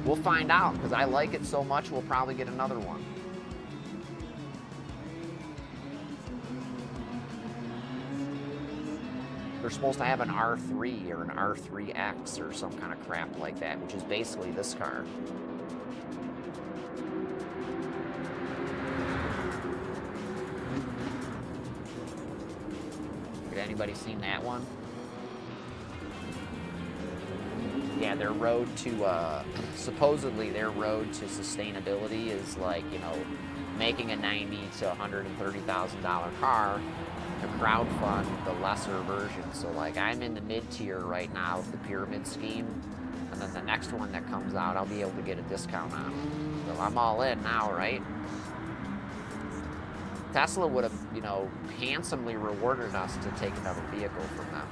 We'll find out, because I like it so much, we'll probably get another one. They're supposed to have an R3 or an R3X or some kind of crap like that, which is basically this car. Had anybody seen that one? Yeah, their road to, supposedly their road to sustainability is like, you know, making a $90,000 to $130,000 car to crowdfund the lesser version. So like I'm in the mid-tier right now of the pyramid scheme, and then the next one that comes out, I'll be able to get a discount on. So I'm all in now, right? Tesla would have, you know, handsomely rewarded us to take another vehicle from them.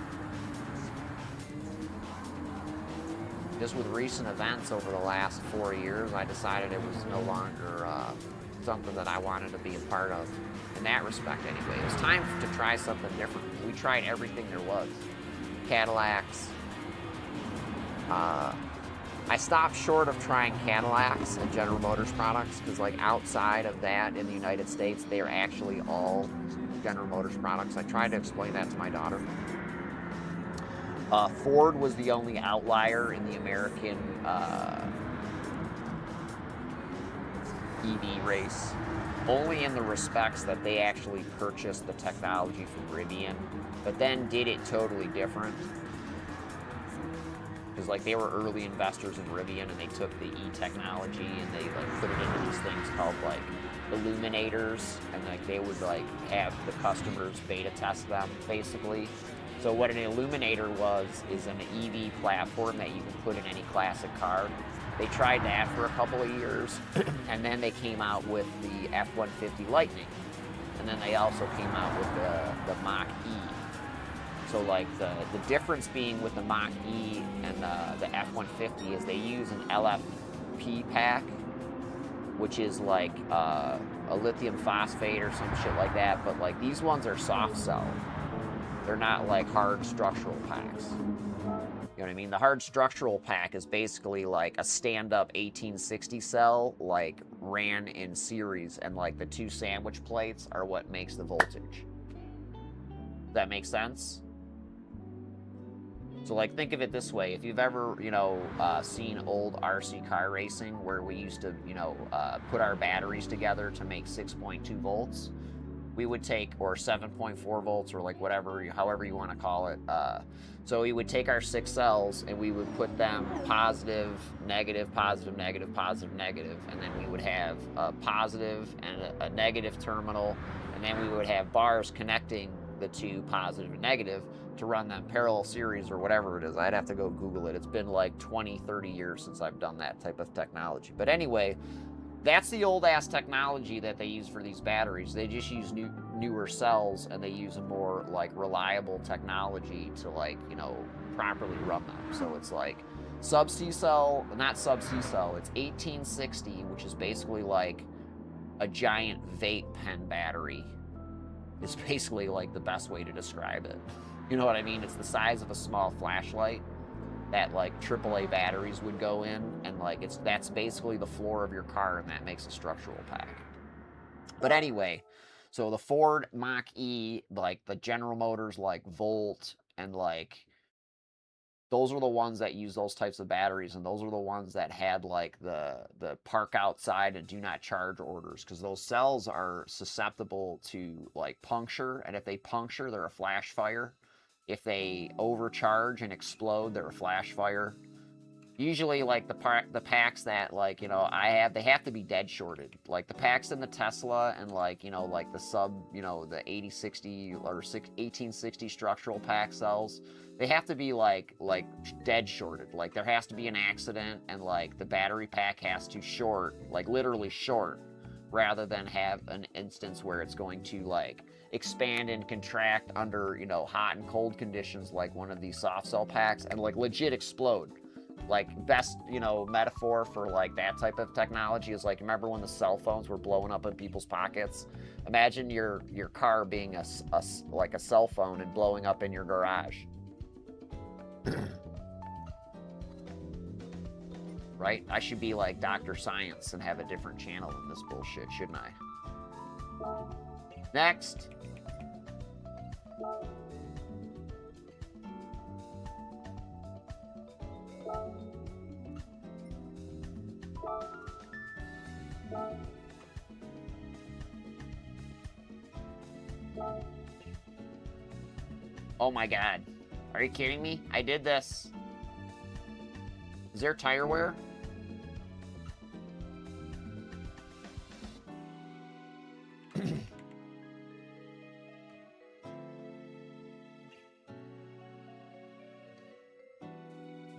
Just with recent events over the last 4 years, I decided it was no longer something that I wanted to be a part of. In that respect, anyway. It was time to try something different. We tried everything there was. Cadillacs. I stopped short of trying Cadillacs and General Motors products, because like outside of that in the United States, they are actually all General Motors products. I tried to explain that to my daughter. Ford was the only outlier in the American EV race, only in the respects that they actually purchased the technology from Rivian, but then did it totally different. Because like they were early investors in Rivian, and they took the e-technology and they like put it into these things called like illuminators, and like they would like have the customers beta test them basically. So what an illuminator is an EV platform that you can put in any classic car. They tried that for a couple of years, and then they came out with the F-150 Lightning. And then they also came out with the Mach-E. So like the difference being with the Mach-E and the F-150 is they use an LFP pack, which is like a lithium phosphate or some shit like that, but like these ones are soft cell. They're not like hard structural packs. You know what I mean? The hard structural pack is basically like a stand-up 1860 cell, like ran in series, and like the two sandwich plates are what makes the voltage. Does that make sense? So like think of it this way: if you've ever, you know, seen old RC car racing where we used to, you know, put our batteries together to make 6.2 volts, we would take, or 7.4 volts, or like whatever, however you want to call it. So we would take our 6 cells and we would put them positive, negative, positive, negative, positive, negative, and then we would have a positive and a negative terminal, and then we would have bars connecting the two, positive and negative, to run them parallel series or whatever it is. I'd have to go Google it. It's been like 20, 30 years since I've done that type of technology. But anyway, that's the old ass technology that they use for these batteries. They just use newer cells, and they use a more like reliable technology to like, you know, properly run them. So it's like sub-C cell, not sub-C cell, it's 1860, which is basically like a giant vape pen battery. It's basically like the best way to describe it. You know what I mean? It's the size of a small flashlight that like AAA batteries would go in, and like that's basically the floor of your car, and that makes a structural pack. But anyway, so the Ford Mach-E, like the General Motors like Volt, and like those are the ones that use those types of batteries, and those are the ones that had like the park outside and do not charge orders, because those cells are susceptible to like puncture, and if they puncture, they're a flash fire. If they overcharge and explode, they're a flash fire. Usually, like the packs that, like, you know, they have to be dead shorted. Like the packs in the Tesla and like, you know, like the the 8060 or 1860 structural pack cells, they have to be like dead shorted. Like there has to be an accident, and like the battery pack has to short, like literally short, rather than have an instance where it's going to like expand and contract under, you know, hot and cold conditions like one of these soft cell packs and like legit explode. Like best, you know, metaphor for like that type of technology is like, remember when the cell phones were blowing up in people's pockets? Imagine your car being like a cell phone and blowing up in your garage. Right? I should be like Dr. Science and have a different channel than this bullshit, shouldn't I? Next. Oh my God. Are you kidding me? I did this. Is there tire wear?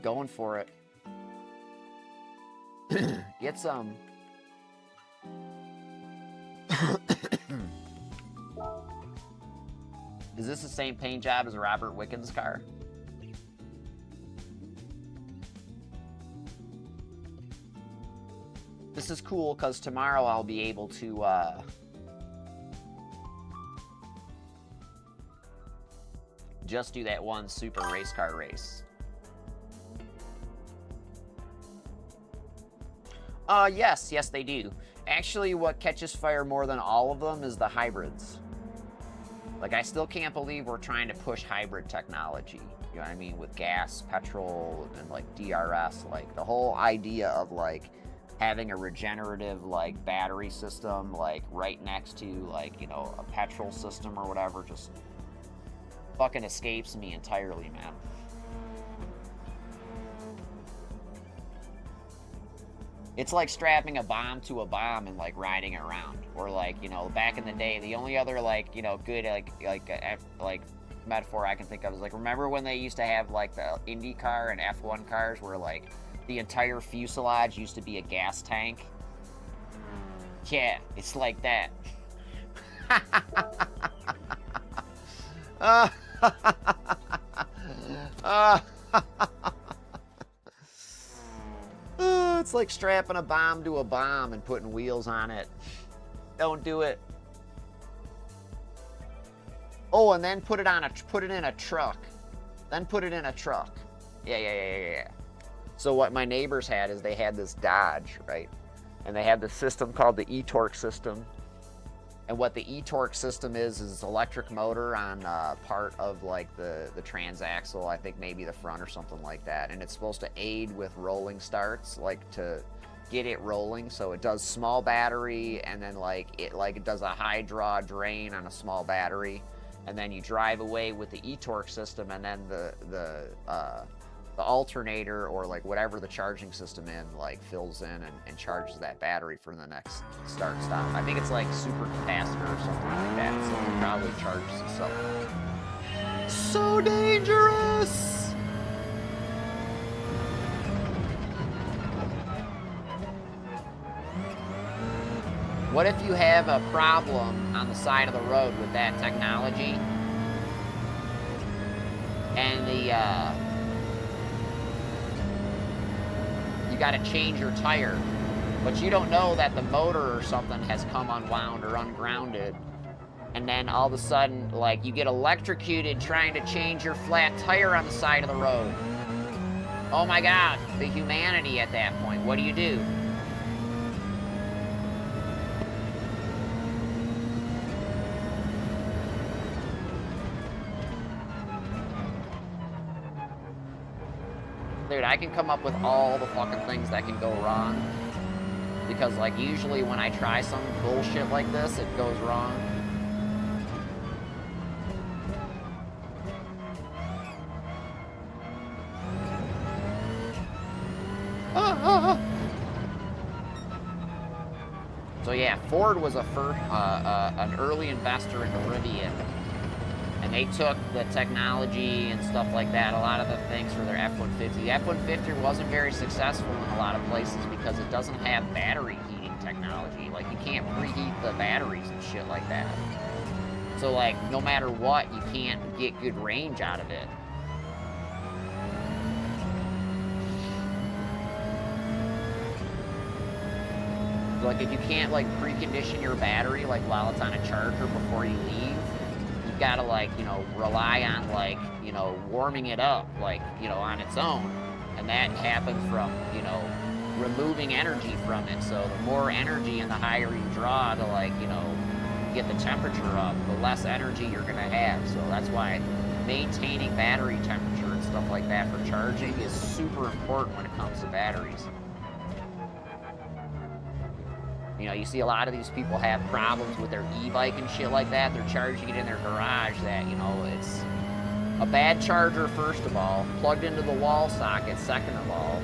Going for it. Get some. Is this the same paint job as Robert Wicken's car? This is cool because tomorrow I'll be able to just do that one super race car race. Yes, they do. Actually, what catches fire more than all of them is the hybrids. Like, I still can't believe we're trying to push hybrid technology. You know what I mean? With gas, petrol, and like DRS. Like, the whole idea of like having a regenerative like battery system like right next to like, you know, a petrol system or whatever just fucking escapes me entirely, man. It's like strapping a bomb to a bomb and like riding it around. Or like, you know, back in the day, the only other like, you know, good like metaphor I can think of is like, remember when they used to have like the IndyCar and F1 cars where like the entire fuselage used to be a gas tank? Yeah, it's like that. It's like strapping a bomb to a bomb and putting wheels on it. Don't do it. Oh, and then put it in a truck. Then put it in a truck. Yeah. So what my neighbors had is they had this Dodge, right? And they had this system called the e-torque system. And what the e-torque system is electric motor on part of like the transaxle, I think maybe the front or something like that. And it's supposed to aid with rolling starts, like to get it rolling. So it does small battery and then it does a high draw drain on a small battery. And then you drive away with the e-torque system and then the alternator or like whatever the charging system in like fills in and charges that battery for the next start stop. I think it's like super capacitor or something like that, so it probably charges itself. So dangerous! What if you have a problem on the side of the road with that technology and you got to change your tire, but you don't know that the motor or something has come unwound or ungrounded, and then all of a sudden, like, you get electrocuted trying to change your flat tire on the side of the road. Oh my God, the humanity at that point. What do you do? Dude, I can come up with all the fucking things that can go wrong. Because, like, usually when I try some bullshit like this, it goes wrong. So yeah, Ford was an early investor in Rivian. And they took the technology and stuff like that, a lot of the things for their F-150. The F-150 wasn't very successful in a lot of places because it doesn't have battery heating technology. Like, you can't preheat the batteries and shit like that. So like, no matter what, you can't get good range out of it. So like, if you can't like precondition your battery like while it's on a charger before you leave, you've got to like, you know, rely on like, you know, warming it up like, you know, on its own. And that happens from, you know, removing energy from it. So the more energy and the higher you draw to like, you know, get the temperature up, the less energy you're gonna have. So that's why maintaining battery temperature and stuff like that for charging is super important when it comes to batteries. You know, you see a lot of these people have problems with their e-bike and shit like that. They're charging it in their garage that, you know, it's a bad charger, first of all, plugged into the wall socket, second of all.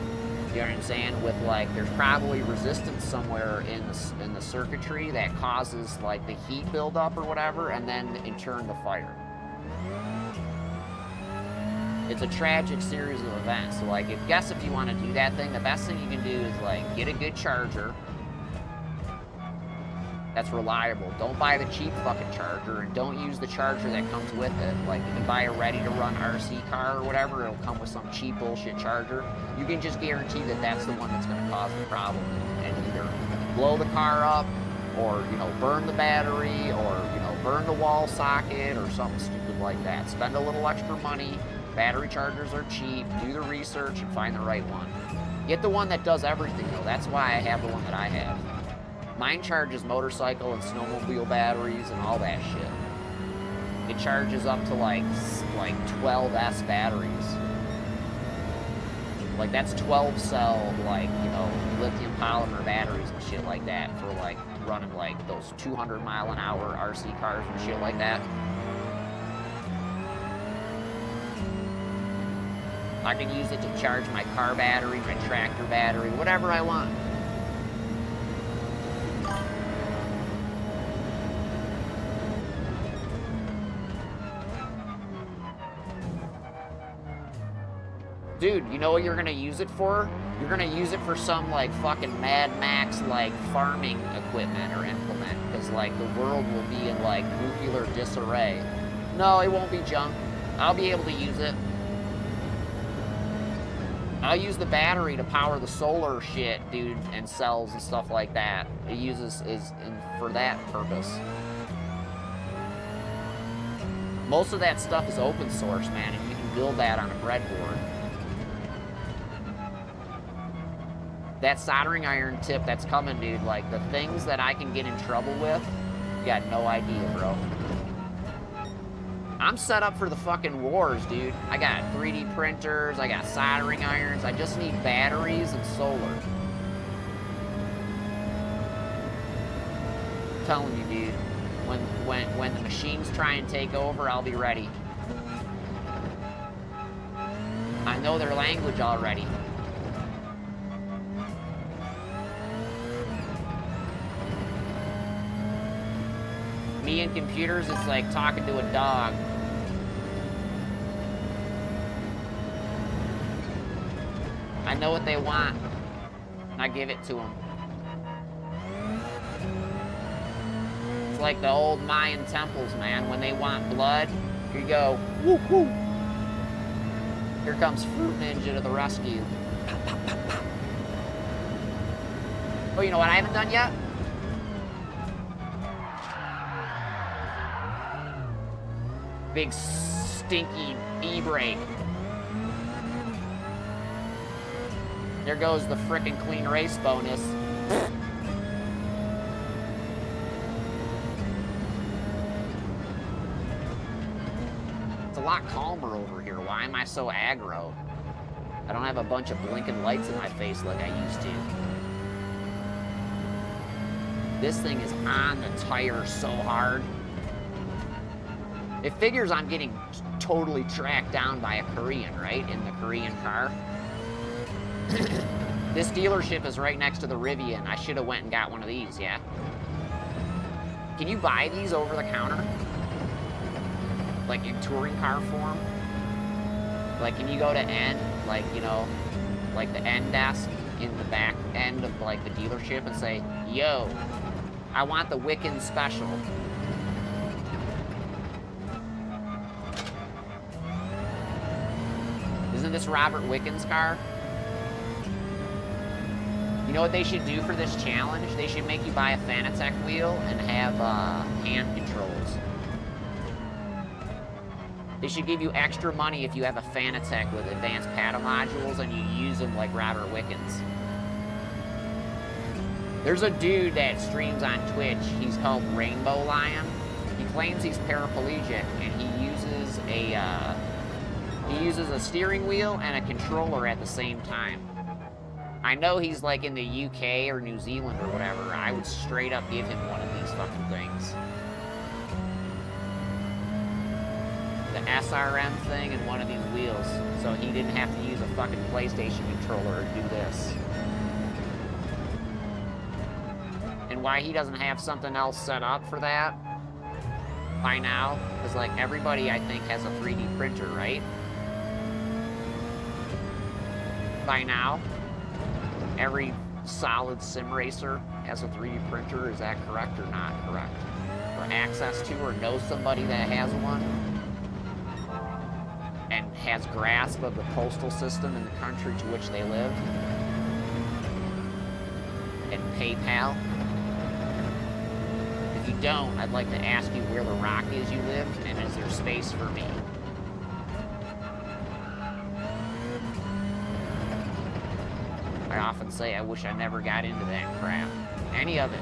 You know what I'm saying? With like, there's probably resistance somewhere in the circuitry that causes like the heat buildup or whatever, and then in turn the fire. It's a tragic series of events. So like, if you want to do that thing, the best thing you can do is like get a good charger that's reliable. Don't buy the cheap fucking charger, and don't use the charger that comes with it. Like, if you buy a ready-to-run RC car or whatever, it'll come with some cheap bullshit charger. You can just guarantee that that's the one that's going to cause the problem, and either blow the car up, or, you know, burn the battery, or, you know, burn the wall socket, or something stupid like that. Spend a little extra money. Battery chargers are cheap. Do the research and find the right one. Get the one that does everything, though. That's why I have the one that I have. Mine charges motorcycle and snowmobile batteries and all that shit. It charges up to like 12S batteries. Like, that's 12 cell, like, you know, lithium polymer batteries and shit like that for like running like those 200 mile an hour RC cars and shit like that. I can use it to charge my car battery, my tractor battery, whatever I want. Dude, you know what you're gonna use it for? You're gonna use it for some, like, fucking Mad Max, like, farming equipment or implement. Because, like, the world will be in, like, nuclear disarray. No, it won't be junk. I'll be able to use it. I'll use the battery to power the solar shit, dude, and cells and stuff like that. It uses for that purpose. Most of that stuff is open source, man, and you can build that on a breadboard. That soldering iron tip that's coming, dude, like, the things that I can get in trouble with, you got no idea, bro. I'm set up for the fucking wars, dude. I got 3D printers, I got soldering irons, I just need batteries and solar. I'm telling you, dude, when the machines try and take over, I'll be ready. I know their language already. Me and computers, it's like talking to a dog. I know what they want, and I give it to them. It's like the old Mayan temples, man. When they want blood, here you go. Woo, woo. Here comes Fruit Ninja to the rescue. Pop, pop, pop, pop. Oh, you know what I haven't done yet? Big stinky e-brake. There goes the frickin' clean race bonus. It's a lot calmer over here. Why am I so aggro? I don't have a bunch of blinking lights in my face like I used to. This thing is on the tire so hard. It figures I'm getting totally tracked down by a Korean, right? In the Korean car. This dealership is right next to the Rivian. I should have went and got one of these, yeah. Can you buy these over the counter? Like in touring car form? Like, can you go to N, like, you know, like the N desk in the back end of like the dealership and say, yo, I want the Wiccan special. Isn't this Robert Wickens' car? You know what they should do for this challenge? They should make you buy a Fanatec wheel and have hand controls. They should give you extra money if you have a Fanatec with advanced paddle modules and you use them like Robert Wickens. There's a dude that streams on Twitch. He's called Rainbow Lion. He claims he's paraplegic and he uses a steering wheel and a controller at the same time. I know he's like in the UK or New Zealand or whatever. I would straight up give him one of these fucking things. The SRM thing and one of these wheels, so he didn't have to use a fucking PlayStation controller to do this. And why he doesn't have something else set up for that by now, because like everybody I think has a 3D printer, right? By now, every solid sim racer has a 3D printer. Is that correct or not correct? Or access to or know somebody that has one and has grasp of the postal system in the country to which they live. And PayPal. If you don't, I'd like to ask you where the rock is you live and is there space for me? I often say I wish I never got into that crap. Any of it.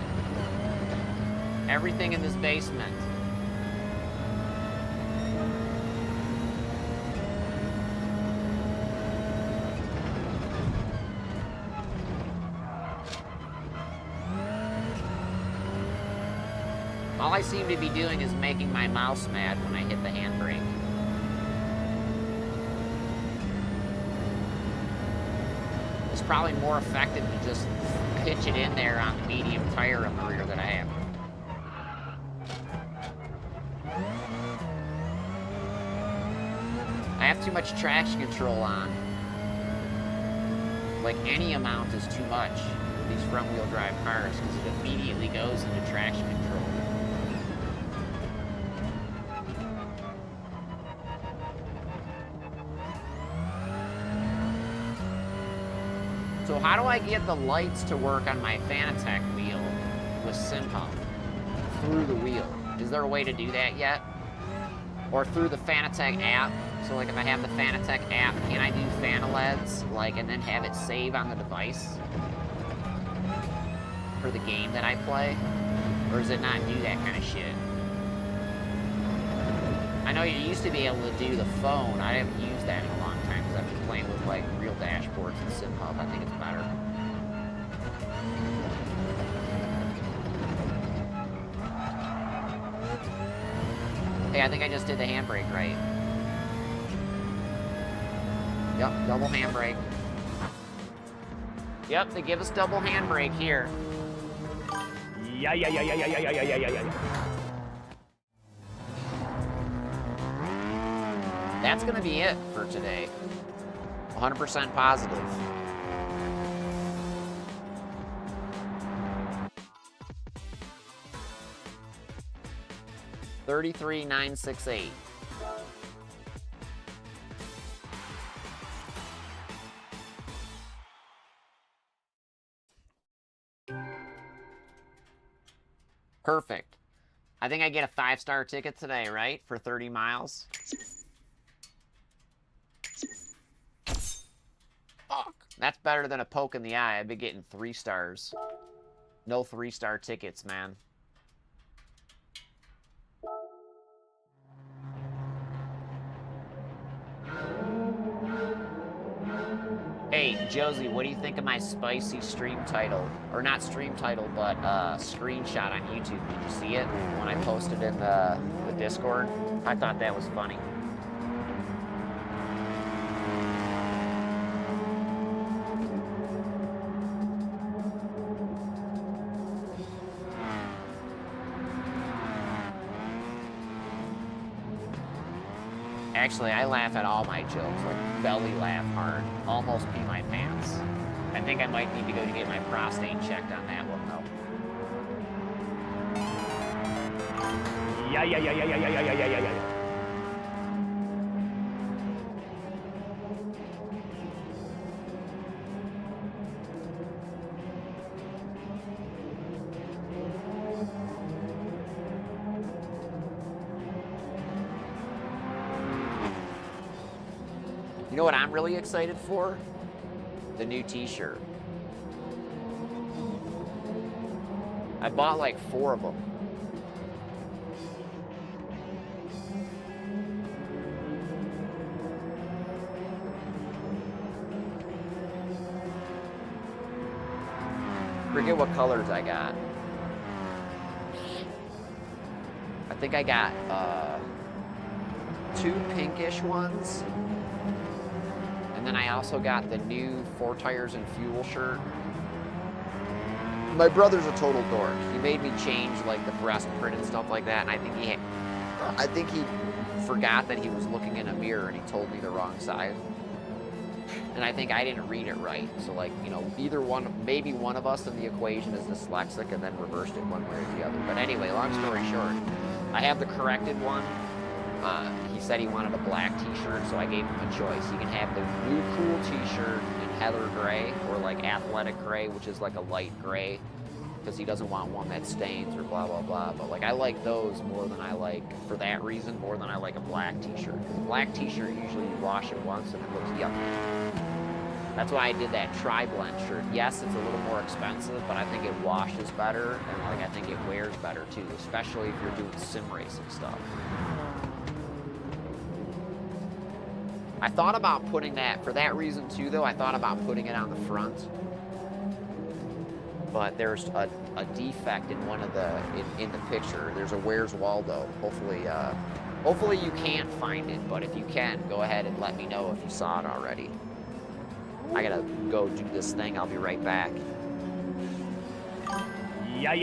Everything in this basement. All I seem to be doing is making my mouse mad when I hit the handbrake. It's probably more effective to just pitch it in there on the medium tire on the rear that I have. I have too much traction control on. Like any amount is too much with these front wheel drive cars because it immediately goes into traction control. So how do I get the lights to work on my Fanatec wheel with SimHub through the wheel? Is there a way to do that yet? Or through the Fanatec app? So like if I have the Fanatec app, can I do Fanaleds, like, and then have it save on the device for the game that I play? Or does it not do that kind of shit? I know you used to be able to do the phone. I haven't used that in a long time because I've been playing with like real dashboards and SimHub. I think it's better. Hey, I think I just did the handbrake right. Yep, double handbrake. Yep, they give us double handbrake here.
Yeah.
That's gonna be it for today. 100% positive. $33,968. Perfect. I think I get a 5-star ticket today, right? For 30 miles. Fuck. That's better than a poke in the eye. I've been getting 3 stars. No 3-star tickets, man. Hey, Josie, what do you think of my spicy stream title? Or not stream title, but screenshot on YouTube. Did you see it when I posted in the Discord? I thought that was funny. Actually, I laugh at all my jokes, like belly laugh hard, almost pee my pants. I think I might need to go to get my prostate checked on that one, though.
Yeah.
You know what I'm really excited for? The new t-shirt. I bought like 4 of them. Forget what colors I got. I think I got 2 pinkish ones. And then I also got the new 4 Tires and Fuel shirt. My brother's a total dork. He made me change like the breast print and stuff like that, and I think he forgot that he was looking in a mirror and he told me the wrong side. And I think I didn't read it right. So like, you know, either one, maybe one of us in the equation is dyslexic and then reversed it one way or the other. But anyway, long story short, I have the corrected one. He said he wanted a black t-shirt, so I gave him a choice. You can have the new cool t-shirt in heather gray or like athletic gray, which is like a light gray, because he doesn't want one that stains or blah, blah, blah. But like, I like those more than I like, for that reason, more than I like a black t-shirt. Because a black t-shirt, usually you wash it once and it looks yucky. That's why I did that tri-blend shirt. Yes, it's a little more expensive, but I think it washes better, and like I think it wears better too, especially if you're doing sim racing stuff. I thought about putting that, for that reason too though, I thought about putting it on the front. But there's a defect in one of the, in the picture. There's a Where's Waldo. Hopefully you can't find it, but if you can, go ahead and let me know if you saw it already. I gotta go do this thing. I'll be right back.
Yeah.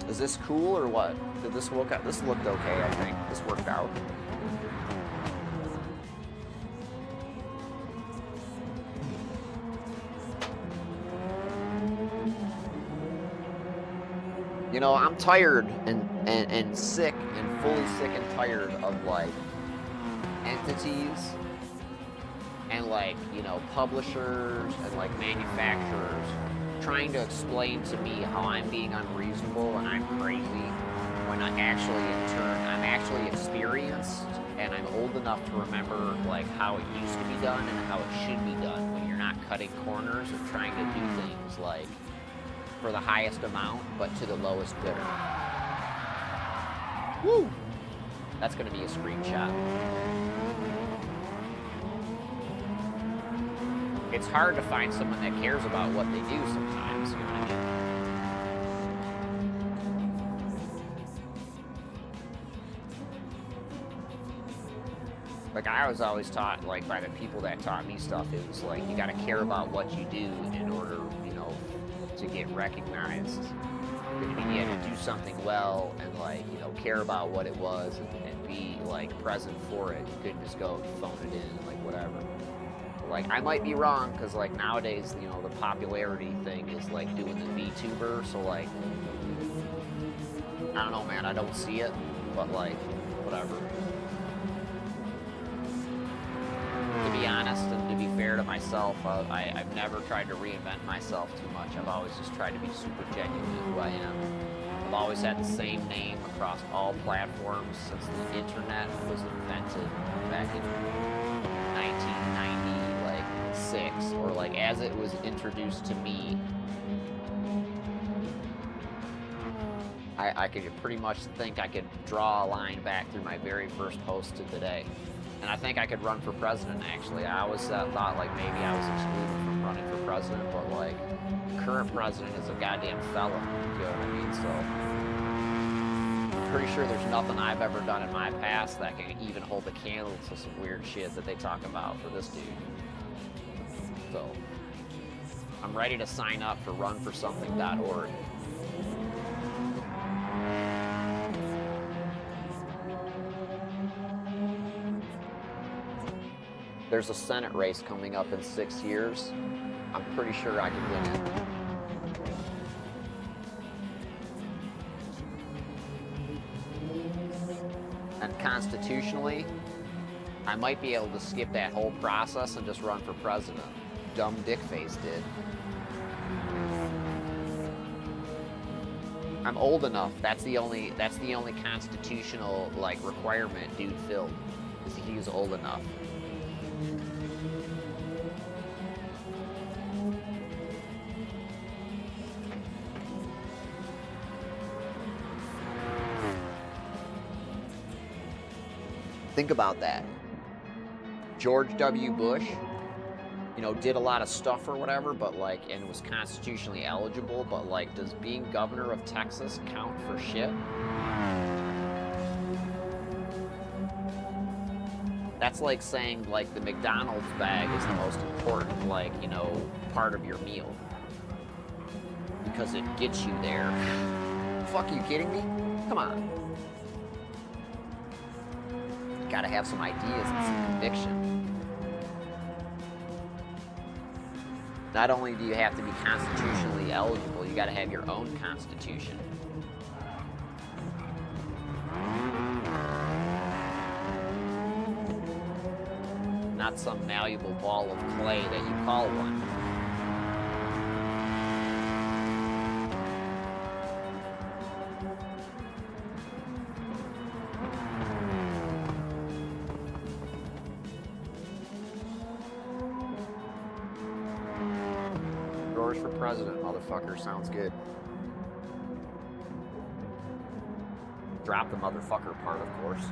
Is this cool or what? Did this look out? This looked okay, I think. This worked out. You know, I'm tired and sick and fully sick and tired of like entities and like, you know, publishers and like manufacturers trying to explain to me how I'm being unreasonable and I'm crazy when I actually, in turn, I'm actually experienced and I'm old enough to remember like how it used to be done and how it should be done when you're not cutting corners or trying to do things like for the highest amount but to the lowest bidder. Woo! That's gonna be a screenshot. It's hard to find someone that cares about what they do sometimes, you know what I mean? Like, I was always taught, like, by the people that taught me stuff, it was like, you gotta care about what you do in order, you know, to get recognized I mean, you had to do something well and, like, you know, care about what it was and be, like, present for it. You couldn't just go phone it in, like, whatever. Like, I might be wrong, because, like, nowadays, you know, the popularity thing is, like, doing the VTuber, so, like, I don't know, man, I don't see it, but, like, whatever. To be honest, and to be fair to myself, I've never tried to reinvent myself too much. I've always just tried to be super genuine in who I am. I've always had the same name across all platforms since the internet was invented back in 1996, or like as it was introduced to me. I could pretty much think I could draw a line back through my very first post to today. And I think I could run for president, actually. I always thought, like, maybe I was excluded from running for president, but, like, the current president is a goddamn felon, you know what I mean? So, I'm pretty sure there's nothing I've ever done in my past that can even hold a candle to some weird shit that they talk about for this dude. So, I'm ready to sign up for runforsomething.org. There's a Senate race coming up in 6 years. I'm pretty sure I can win it. And constitutionally, I might be able to skip that whole process and just run for president. Dumb dickface did. I'm old enough. That's the only constitutional, like, requirement dude filled. Is he was old enough. Think about that. George W. Bush, you know, did a lot of stuff or whatever, but like, and was constitutionally eligible, but like, does being governor of Texas count for shit? That's like saying, like, the McDonald's bag is the most important, like, you know, part of your meal. Because it gets you there. Fuck, you kidding me? Come on. Gotta have some ideas and some conviction. Not only do you have to be constitutionally eligible, you gotta have your own constitution. Not some malleable ball of clay that you call one. George for president, motherfucker. Sounds good. Drop the motherfucker part, of course.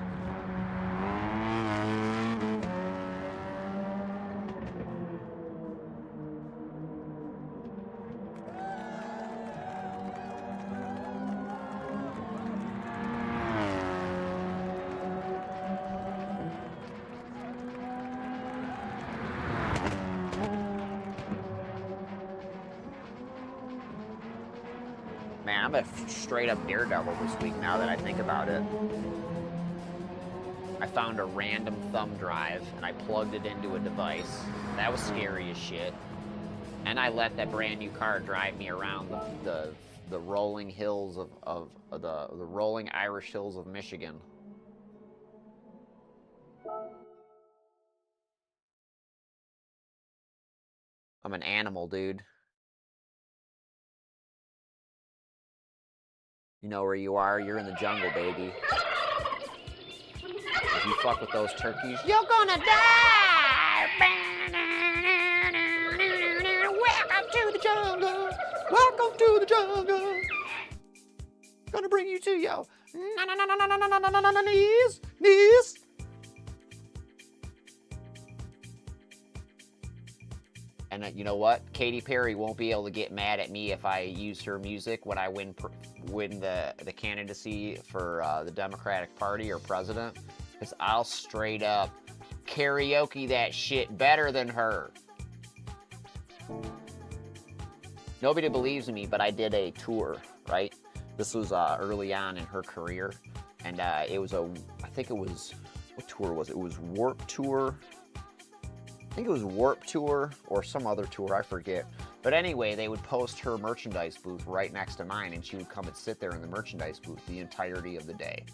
Man, I'm a straight up daredevil this week now that I think about it. I found a random thumb drive and I plugged it into a device. That was scary as shit. And I let that brand new car drive me around the rolling hills of the rolling Irish hills of Michigan. I'm an animal, dude. You know where you are, you're in the jungle, baby. If you fuck with those turkeys, you're gonna die! Welcome to the jungle! Welcome to the jungle! Gonna bring you to your knees! And you know what? Katy Perry won't be able to get mad at me if I use her music when I win the candidacy for the Democratic Party or president, because I'll straight up karaoke that shit better than her. Nobody believes me, but I did a tour, right? This was early on in her career, and it was I think it was, what tour was it? It was Warp Tour. I think it was Warp Tour or some other tour, I forget. But anyway, they would post her merchandise booth right next to mine, and she would come and sit there in the merchandise booth the entirety of the day.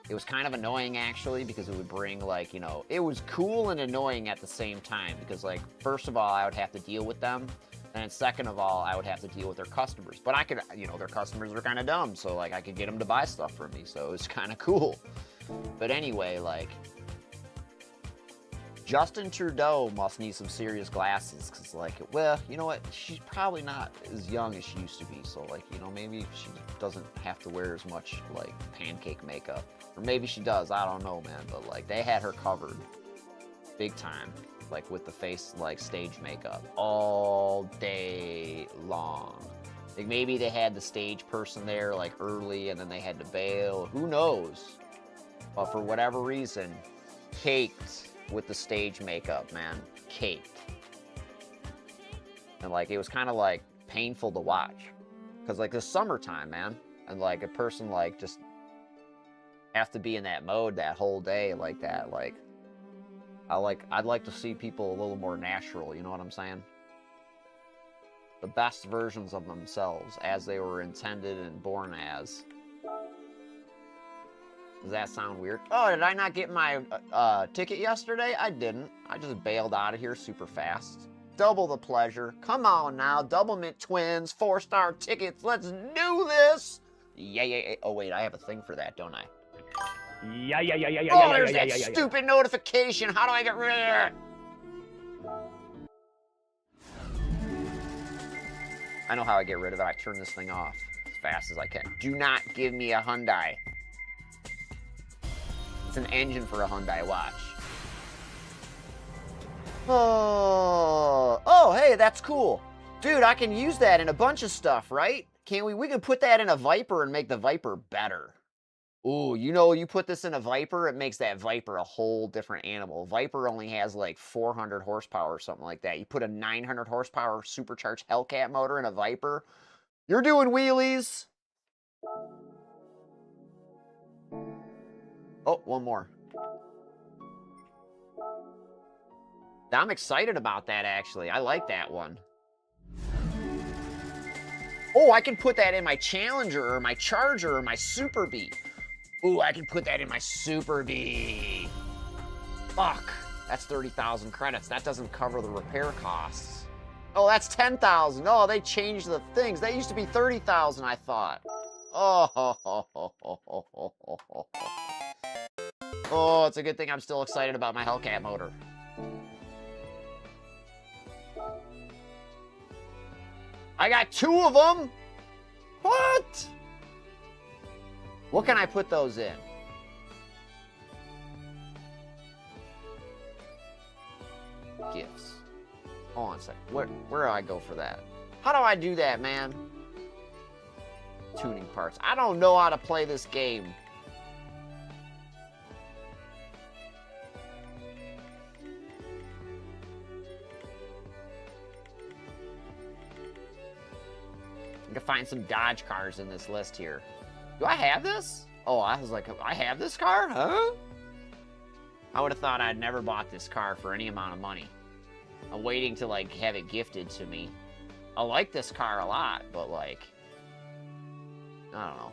It was kind of annoying, actually, because it would bring, like, you know, it was cool and annoying at the same time, because, like, first of all, I would have to deal with them, and then second of all, I would have to deal with their customers. But I could, you know, their customers are kind of dumb, so, like, I could get them to buy stuff from me, so it was kind of cool. But anyway, like, Justin Trudeau must need some serious glasses, because, like, well, you know what, she's probably not as young as she used to be, so, like, you know, maybe she doesn't have to wear as much, like, pancake makeup. Or maybe she does, I don't know, man, but, like, they had her covered big time, like, with the face, like, stage makeup all day long. Like, maybe they had the stage person there, like, early, and then they had to bail, who knows? But for whatever reason, caked with the stage makeup, man, caked. And, like, it was kind of, like, painful to watch, because, like, the summertime, man, and, like, a person, like, just have to be in that mode that whole day like that. Like, I'd like to see people a little more natural, you know what I'm saying? The best versions of themselves as they were intended and born as. Does that sound weird? Oh, did I not get my ticket yesterday? I didn't. I just bailed out of here super fast. Double the pleasure. Come on now, Double Mint Twins, 4-star tickets. Let's do this. Yeah. Oh wait, I have a thing for that, don't I?
Yeah.
Oh, there's that stupid notification. How do I get rid of it? I know how I get rid of it. I turn this thing off as fast as I can. Do not give me a Hyundai. It's an engine for a Hyundai, watch. Oh, hey, that's cool. Dude, I can use that in a bunch of stuff, right? Can't we? We can put that in a Viper and make the Viper better. Ooh, you know, you put this in a Viper, it makes that Viper a whole different animal. Viper only has like 400 horsepower or something like that. You put a 900 horsepower supercharged Hellcat motor in a Viper, you're doing wheelies. Oh, one more. I'm excited about that, actually. I like that one. Oh, I can put that in my Challenger or my Charger or my Super Bee. Ooh, I can put that in my Super Bee. Fuck, that's 30,000 credits. That doesn't cover the repair costs. Oh, that's 10,000. Oh, they changed the things. They used to be 30,000, I thought. Oh, it's a good thing I'm still excited about my Hellcat motor. I got 2 of them. What? What can I put those in? Gifts. Hold on a second. Where do I go for that? How do I do that, man? Tuning parts. I don't know how to play this game. I can find some Dodge cars in this list here. Do I have this? Oh, I was like, I have this car? Huh? I would have thought I'd never bought this car for any amount of money. I'm waiting to, like, have it gifted to me. I like this car a lot, but, like, I don't know.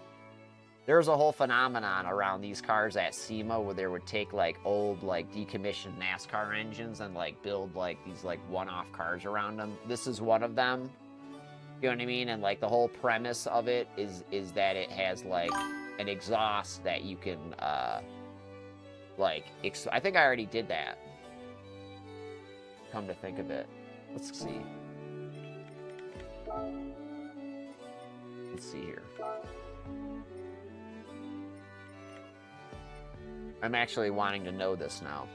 There's a whole phenomenon around these cars at SEMA where they would take, like, old, like, decommissioned NASCAR engines and, like, build, like, these, like, one-off cars around them. This is one of them. You know what I mean? And, like, the whole premise of it is that it has, like, an exhaust that you can, like, I think I already did that. Come to think of it. Let's see. Let's see here. I'm actually wanting to know this now.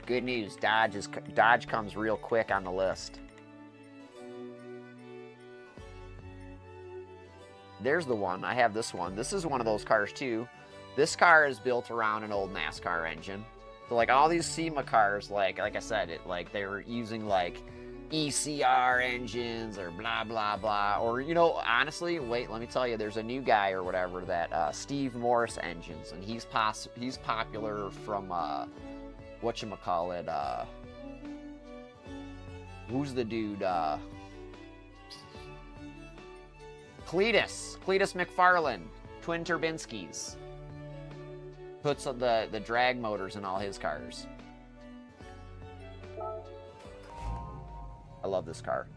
Good news, Dodge comes real quick on the list. There's the one. I have this one. This is one of those cars too. This car is built around an old NASCAR engine. So, like, all these SEMA cars, like I said, they were using, like, ECR engines or blah, blah, blah. Or, you know, honestly, wait, let me tell you, there's a new guy or whatever that, Steve Morris engines, and he's popular from, whatchamacallit, who's the dude, Cletus McFarland, Twin Turbinskis. Puts the drag motors in all his cars. I love this car.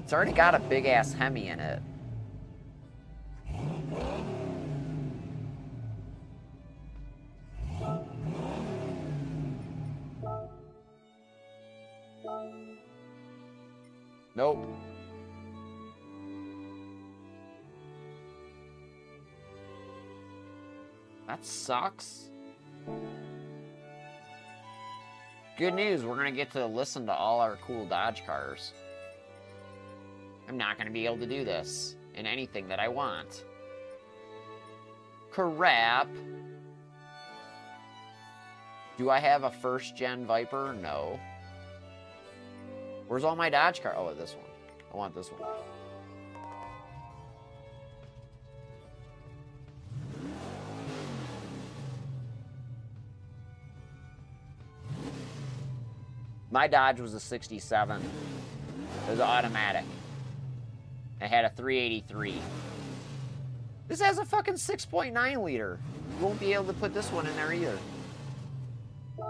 It's already got a big ass Hemi in it. Nope. That sucks. Good news, we're gonna get to listen to all our cool Dodge cars. I'm not gonna be able to do this in anything that I want. Crap. Do I have a first-gen Viper? No. Where's all my Dodge cars? Oh, this one. I want this one. My Dodge was a 67. It was automatic. It had a 383. This has a fucking 6.9 liter. You won't be able to put this one in there either. You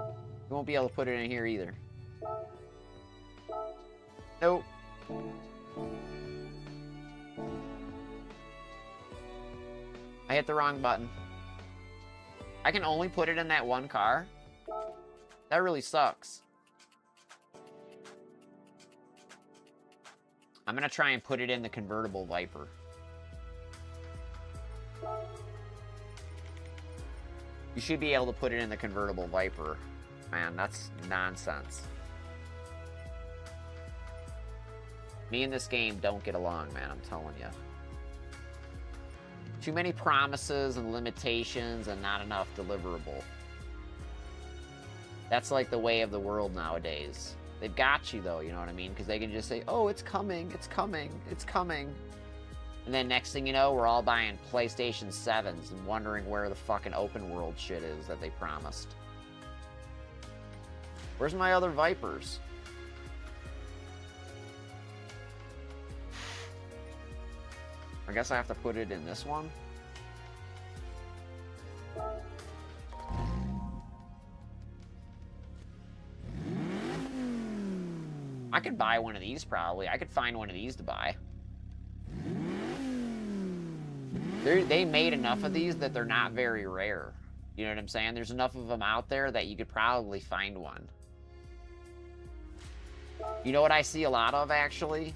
won't be able to put it in here either. Nope. I hit the wrong button. I can only put it in that one car? That really sucks. I'm gonna try and put it in the convertible Viper. You should be able to put it in the convertible Viper. Man, that's nonsense. Me and this game don't get along, man, I'm telling you. Too many promises and limitations and not enough deliverable. That's like the way of the world nowadays. They've got you, though, you know what I mean? Because they can just say, oh, it's coming, it's coming, it's coming. And then next thing you know, we're all buying PlayStation 7s and wondering where the fucking open world shit is that they promised. Where's my other Vipers? I guess I have to put it in this one. I could buy one of these probably. I could find one of these to buy. They made enough of these that they're not very rare. You know what I'm saying? There's enough of them out there that you could probably find one. You know what I see a lot of, actually?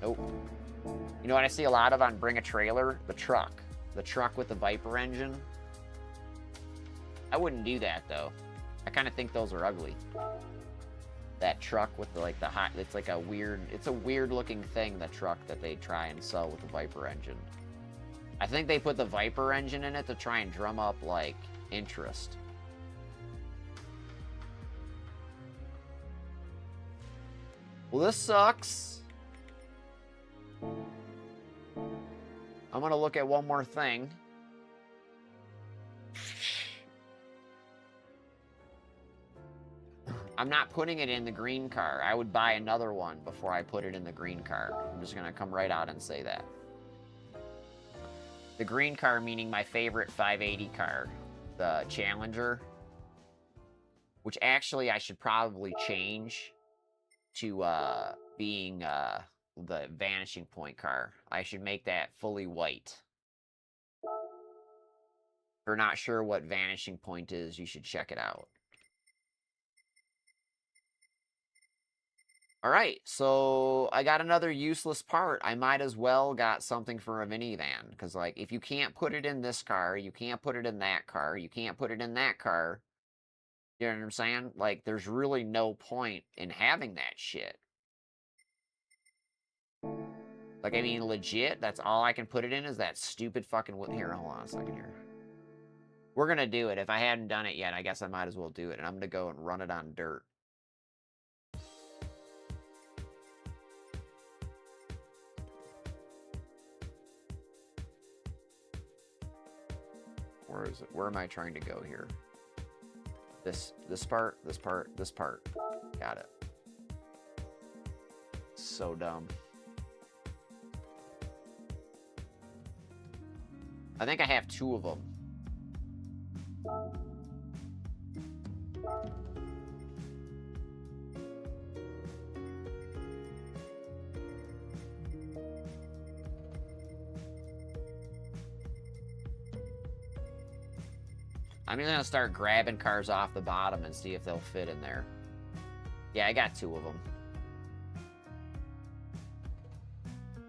Nope. You know what I see a lot of on Bring a Trailer? The truck. The truck with the Viper engine. I wouldn't do that, though. I kind of think those are ugly. That truck with the, like, the hot... It's like a weird... It's a weird-looking thing, the truck that they try and sell with the Viper engine. I think they put the Viper engine in it to try and drum up, like, interest. Well, this sucks. I'm gonna look at one more thing. I'm not putting it in the green car. I would buy another one before I put it in the green car. I'm just gonna come right out and say that. The green car meaning my favorite 580 car, the Challenger, which actually I should probably change to being the Vanishing Point car. I should make that fully white. If you're not sure what Vanishing Point is, you should check it out. Alright, so I got another useless part. I might as well got something for a minivan. Because, like, if you can't put it in this car, you can't put it in that car, you can't put it in that car. You know what I'm saying? Like, there's really no point in having that shit. Like, I mean, legit, that's all I can put it in is that stupid fucking... Here, hold on a second here. We're gonna do it. If I hadn't done it yet, I guess I might as well do it. And I'm gonna go and run it on dirt. Where is it? Where am I trying to go here? This part, this part, this part. Got it. So dumb. I think I have 2 of them. I'm gonna start grabbing cars off the bottom and see if they'll fit in there. Yeah, I got 2 of them.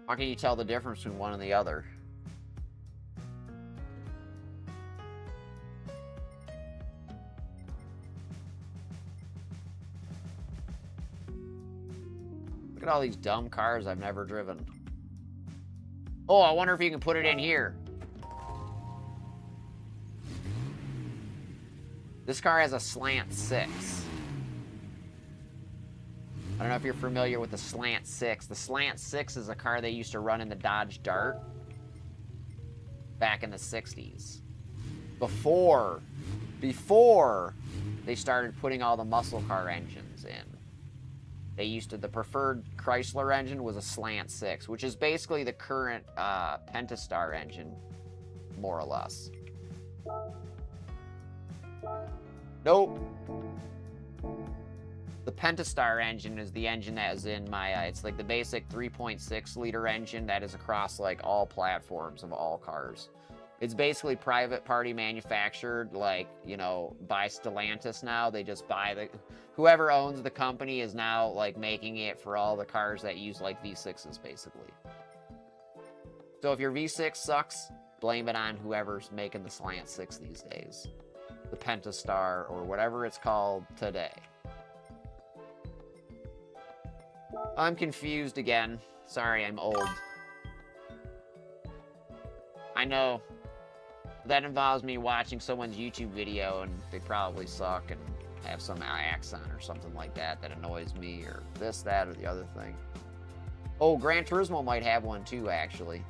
How can you tell the difference between one and the other? Look at all these dumb cars I've never driven. Oh, I wonder if you can put it in here. This car has a slant 6. I don't know if you're familiar with the slant 6. The slant 6 is a car they used to run in the Dodge Dart back in the 60s. Before they started putting all the muscle car engines in. They used to, the preferred Chrysler engine was a slant 6, which is basically the current Pentastar engine, more or less. Nope. The Pentastar engine is the engine that is in my, it's like the basic 3.6 liter engine that is across like all platforms of all cars. It's basically private party manufactured, like, you know, by Stellantis now. They just buy the, whoever owns the company is now like making it for all the cars that use like V6s basically. So if your V6 sucks, blame it on whoever's making the Slant 6 these days. The Pentastar or whatever it's called today. I'm confused again. Sorry, I'm old. I know. That involves me watching someone's YouTube video and they probably suck and have some accent or something like that that annoys me, or this, that, or the other thing. Oh, Gran Turismo might have one too, actually.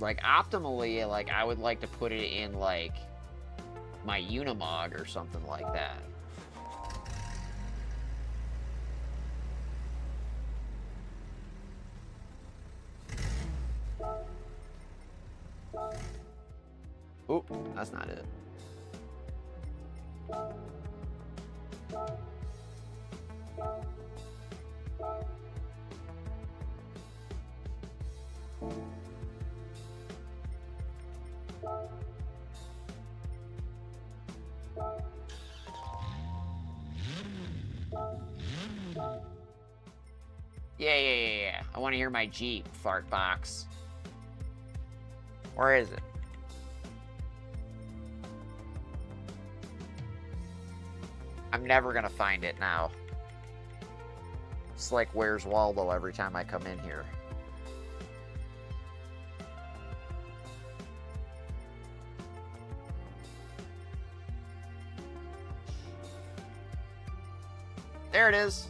Like, optimally, like, I would like to put it in, like, my Unimog or something like that. Oop, that's not it. Yeah. I want to hear my Jeep fart box. Where is it? I'm never gonna find it now. It's like, where's Waldo every time I come in here. There it is.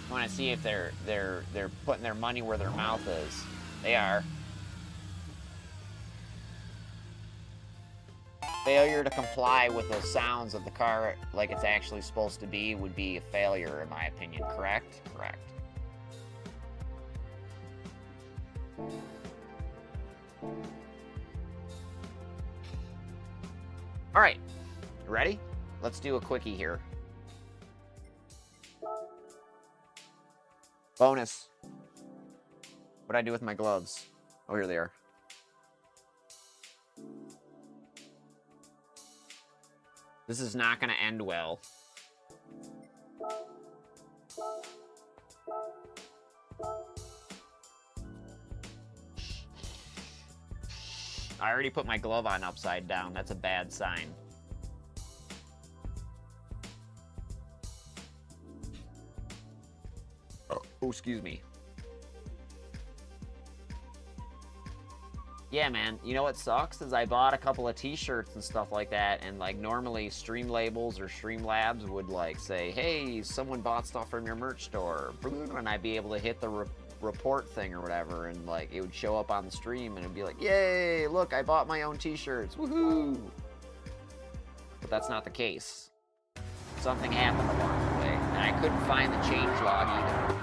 I want to see if they're putting their money where their mouth is. They are. Failure to comply with the sounds of the car like it's actually supposed to be would be a failure, in my opinion. Correct? Correct. All right, ready? Let's do a quickie here. Bonus. What'd I do with my gloves? Oh, here they are. This is not going to end well. I already put my glove on upside down. That's a bad sign. Oh, excuse me. Yeah, man, you know what sucks is I bought a couple of t-shirts and stuff like that, and like normally Stream Labels or Streamlabs would like say, hey, someone bought stuff from your merch store, and I'd be able to hit the report thing or whatever, and like it would show up on the stream and it'd be like, yay, look, I bought my own t-shirts, woohoo. But that's not the case. Something happened along the way, and I couldn't find the change log either.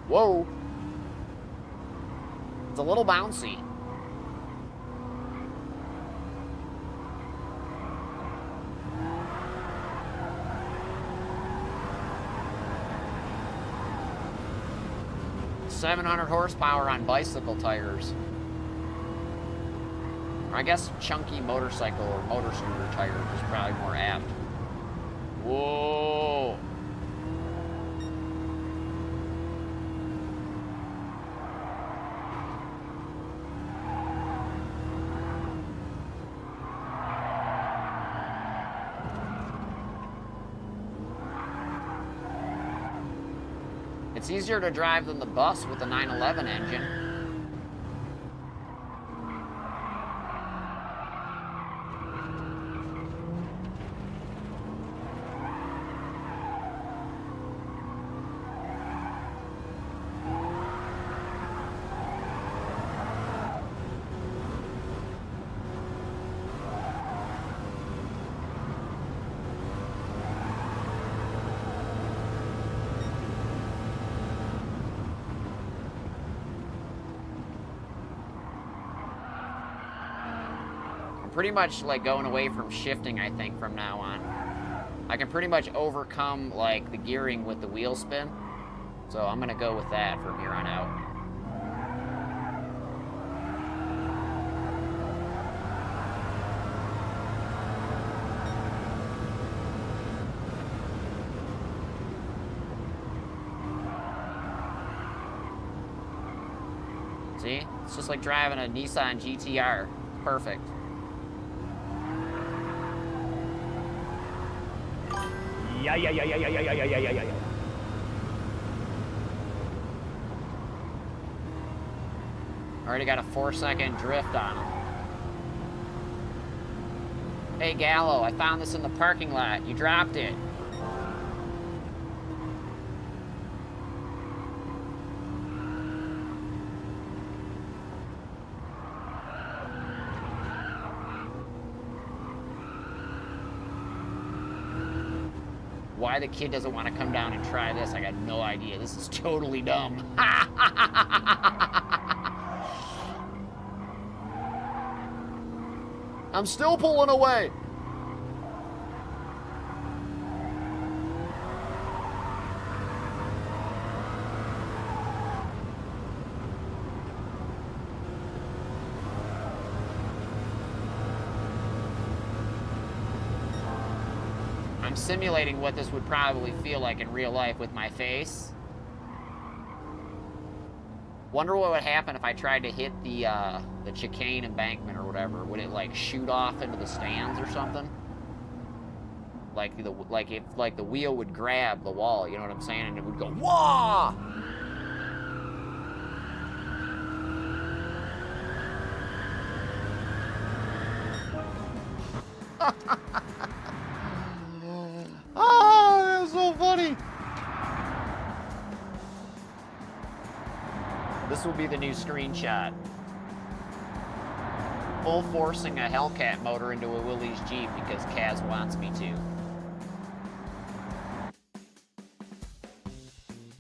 Whoa. It's a little bouncy. $700 horsepower on bicycle tires. I guess chunky motorcycle or motor scooter tires is probably more apt. Whoa. It's easier to drive than the bus with the 911 engine. Pretty much like going away from shifting, I think, from now on. I can pretty much overcome like the gearing with the wheel spin. So I'm gonna go with that from here on out. See? It's just like driving a Nissan GTR. Perfect.
Yeah.
Already got a 4-second drift on him. Hey Gallo, I found this in the parking lot. You dropped it. Why the kid doesn't want to come down and try this, I got no idea. This is totally dumb. I'm still pulling away. I'm simulating what this would probably feel like in real life with my face. Wonder what would happen if I tried to hit the chicane embankment or whatever. Would it like shoot off into the stands or something? Like if the wheel would grab the wall, you know what I'm saying, and it would go wah! Oh, that was so funny. This will be the new screenshot. Full forcing a Hellcat motor into a Willys Jeep because Kaz wants me to.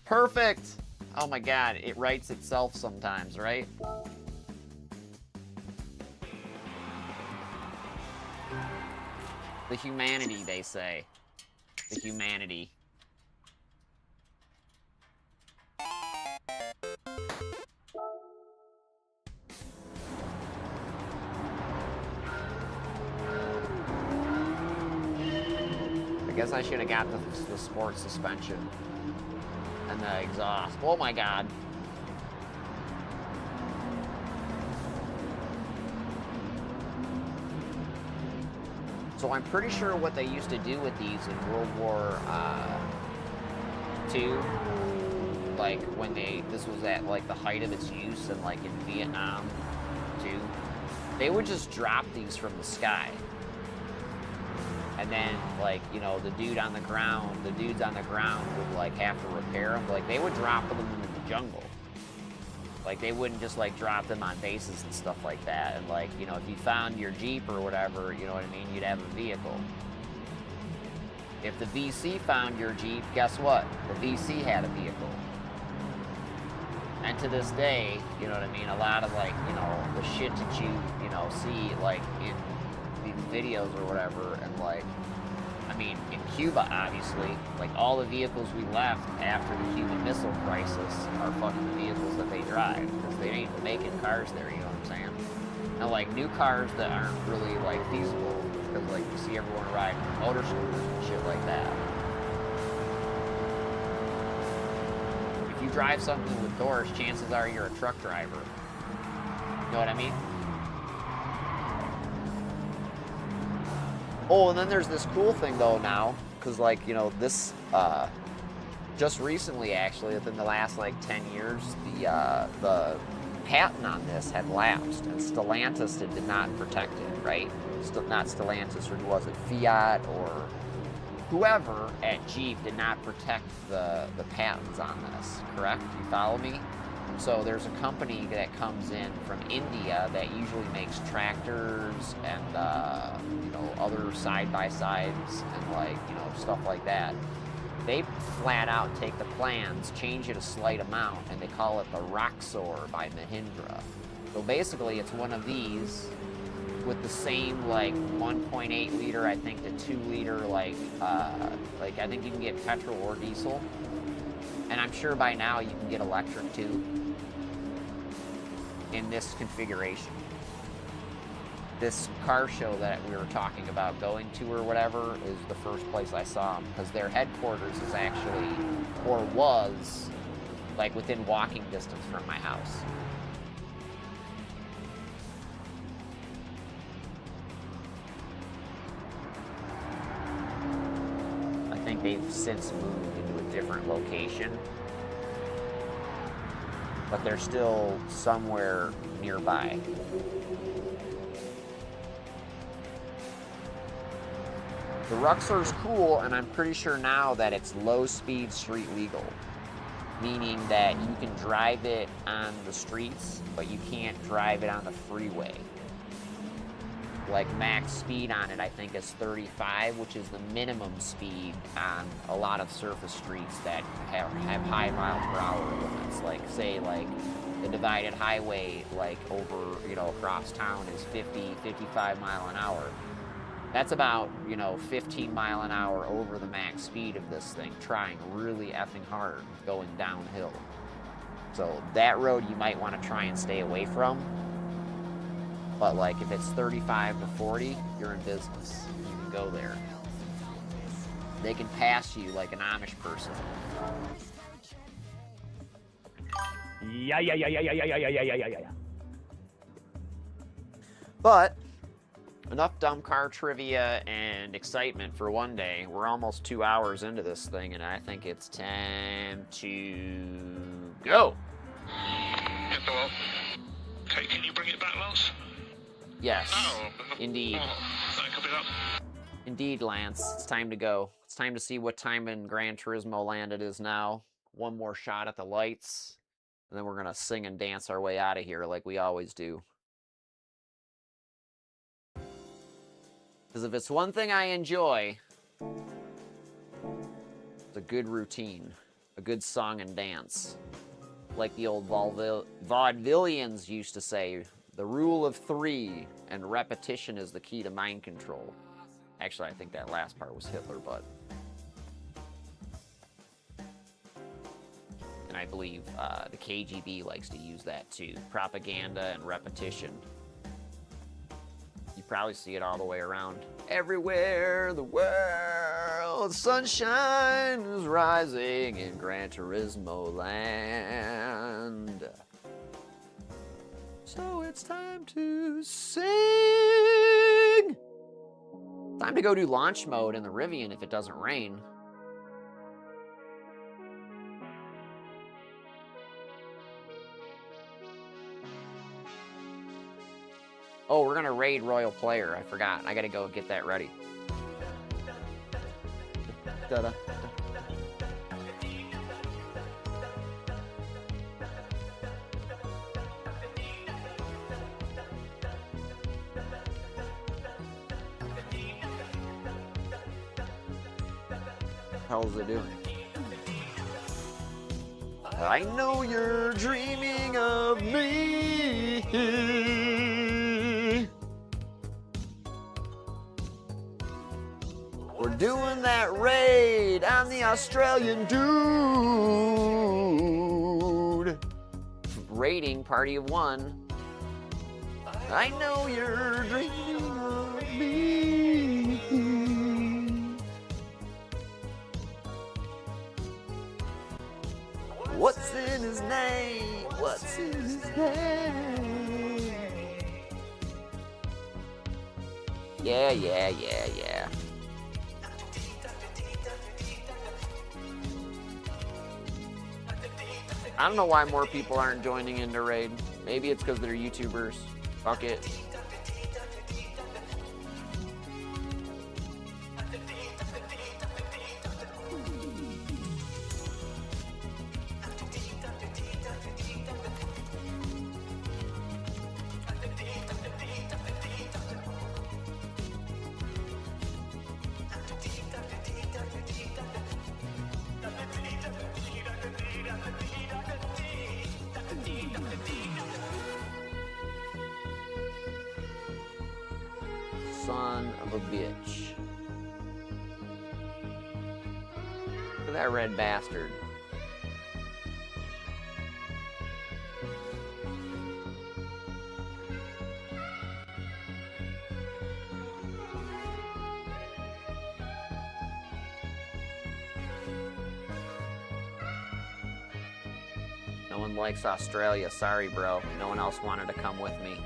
Perfect. Oh my God, it writes itself sometimes, right? The humanity, they say. The humanity. guess I should have got the sport suspension and the exhaust. Oh my God. So I'm pretty sure what they used to do with these in World War II, like when this was at like the height of its use, and like in Vietnam too, they would just drop these from the sky. And then, like, you know, the dudes on the ground would like have to repair them. Like, they would drop them into the jungle. Like, they wouldn't just like drop them on bases and stuff like that. And like, you know, if you found your Jeep or whatever, you know what I mean, you'd have a vehicle. If the VC found your Jeep, guess what? The VC had a vehicle. And to this day, you know what I mean, a lot of like, you know, the shit that you know, see like in these videos or whatever, and like, I mean, in Cuba, obviously, like all the vehicles we left after the Cuban Missile Crisis are fucking the vehicles that they drive, because they ain't making cars there, you know what I'm saying? Now, like, new cars that aren't really, like, feasible, because, like, you see everyone riding motor scooters and shit like that. If you drive something with doors, chances are you're a truck driver. You know what I mean? Oh, and then there's this cool thing, though, now, because, like, you know, this, just recently, actually, within the last, like, 10 years, the patent on this had lapsed, and Stellantis did not protect it, right? Not Stellantis, or was it Fiat, or whoever at Jeep did not protect the patents on this, correct? You follow me? So there's a company that comes in from India that usually makes tractors and, you know, other side-by-sides and, like, you know, stuff like that. They flat out take the plans, change it a slight amount, and they call it the Roxor by Mahindra. So basically, it's one of these with the same, like, 1.8 liter, I think, to 2 liter, like, I think you can get petrol or diesel. And I'm sure by now you can get electric too in this configuration. This car show that we were talking about going to or whatever is the first place I saw them, because their headquarters is actually, or was, like within walking distance from my house. I think they've since moved into a different location, but they're still somewhere nearby. The Roxor's cool, and I'm pretty sure now that it's low-speed street legal, meaning that you can drive it on the streets, but you can't drive it on the freeway. Like, max speed on it, I think, is 35, which is the minimum speed on a lot of surface streets that have high miles per hour limits. Like, say, like, the divided highway, like, over, you know, across town is 50, 55 mile an hour. That's about, you know, 15 mile an hour over the max speed of this thing, trying really effing hard, going downhill. So that road you might want to try and stay away from. But, like, if it's 35 to 40, you're in business. You can go there. They can pass you like an Amish person.
Yeah.
But enough dumb car trivia and excitement for one day. We're almost 2 hours into this thing, and I think it's time to go.
Yeah, go on. Okay, can you bring it back, Lance?
Yes,
Oh,
indeed.
that could be up.
Indeed, Lance. It's time to go. It's time to see what time in Gran Turismo land it is now. One more shot at the lights, and then we're going to sing and dance our way out of here like we always do. Because if it's one thing I enjoy, it's a good routine, a good song and dance. Like the old vaudevillians used to say, the rule of 3 and repetition is the key to mind control. Actually, I think that last part was Hitler, but... And I believe the KGB likes to use that too. Propaganda and repetition. You probably see it all the way around. Everywhere the world, sunshine is rising in Gran Turismo land. So it's time to sing. Time to go do launch mode in the Rivian if it doesn't rain. Oh, we're gonna raid Royal Player. I forgot. I gotta go get that ready. Da-da. How's it doing? I know you're dreaming of me. We're doing that raid. I'm the Australian dude. Raiding party of one. I know you're dreaming of me. What's in his name? What's in his name? Yeah, yeah, yeah, yeah. I don't know why more people aren't joining into raid. Maybe it's because they're YouTubers. Fuck it. Son of a bitch. Look at that red bastard. No one likes Australia. Sorry, bro. No one else wanted to come with me.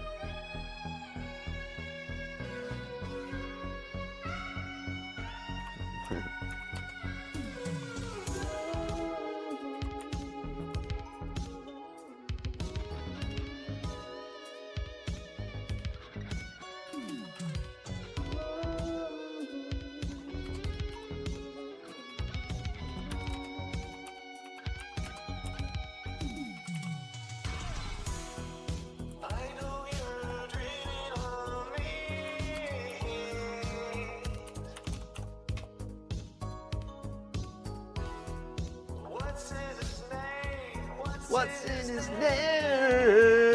What's in his name?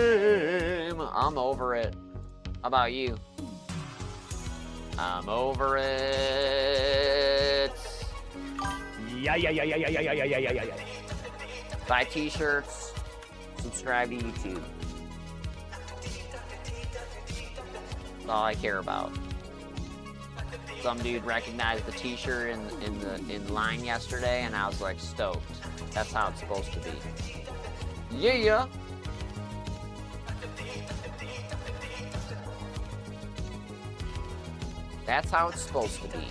I'm over it. How about you? I'm over it.
Yeah, yeah, yeah, yeah, yeah, yeah, yeah, yeah, yeah, yeah, yeah.
Buy t-shirts. Subscribe to YouTube. That's all I care about. Some dude recognized the t-shirt in line yesterday, and I was like stoked. That's how it's supposed to be. Yeah. That's how it's supposed to be.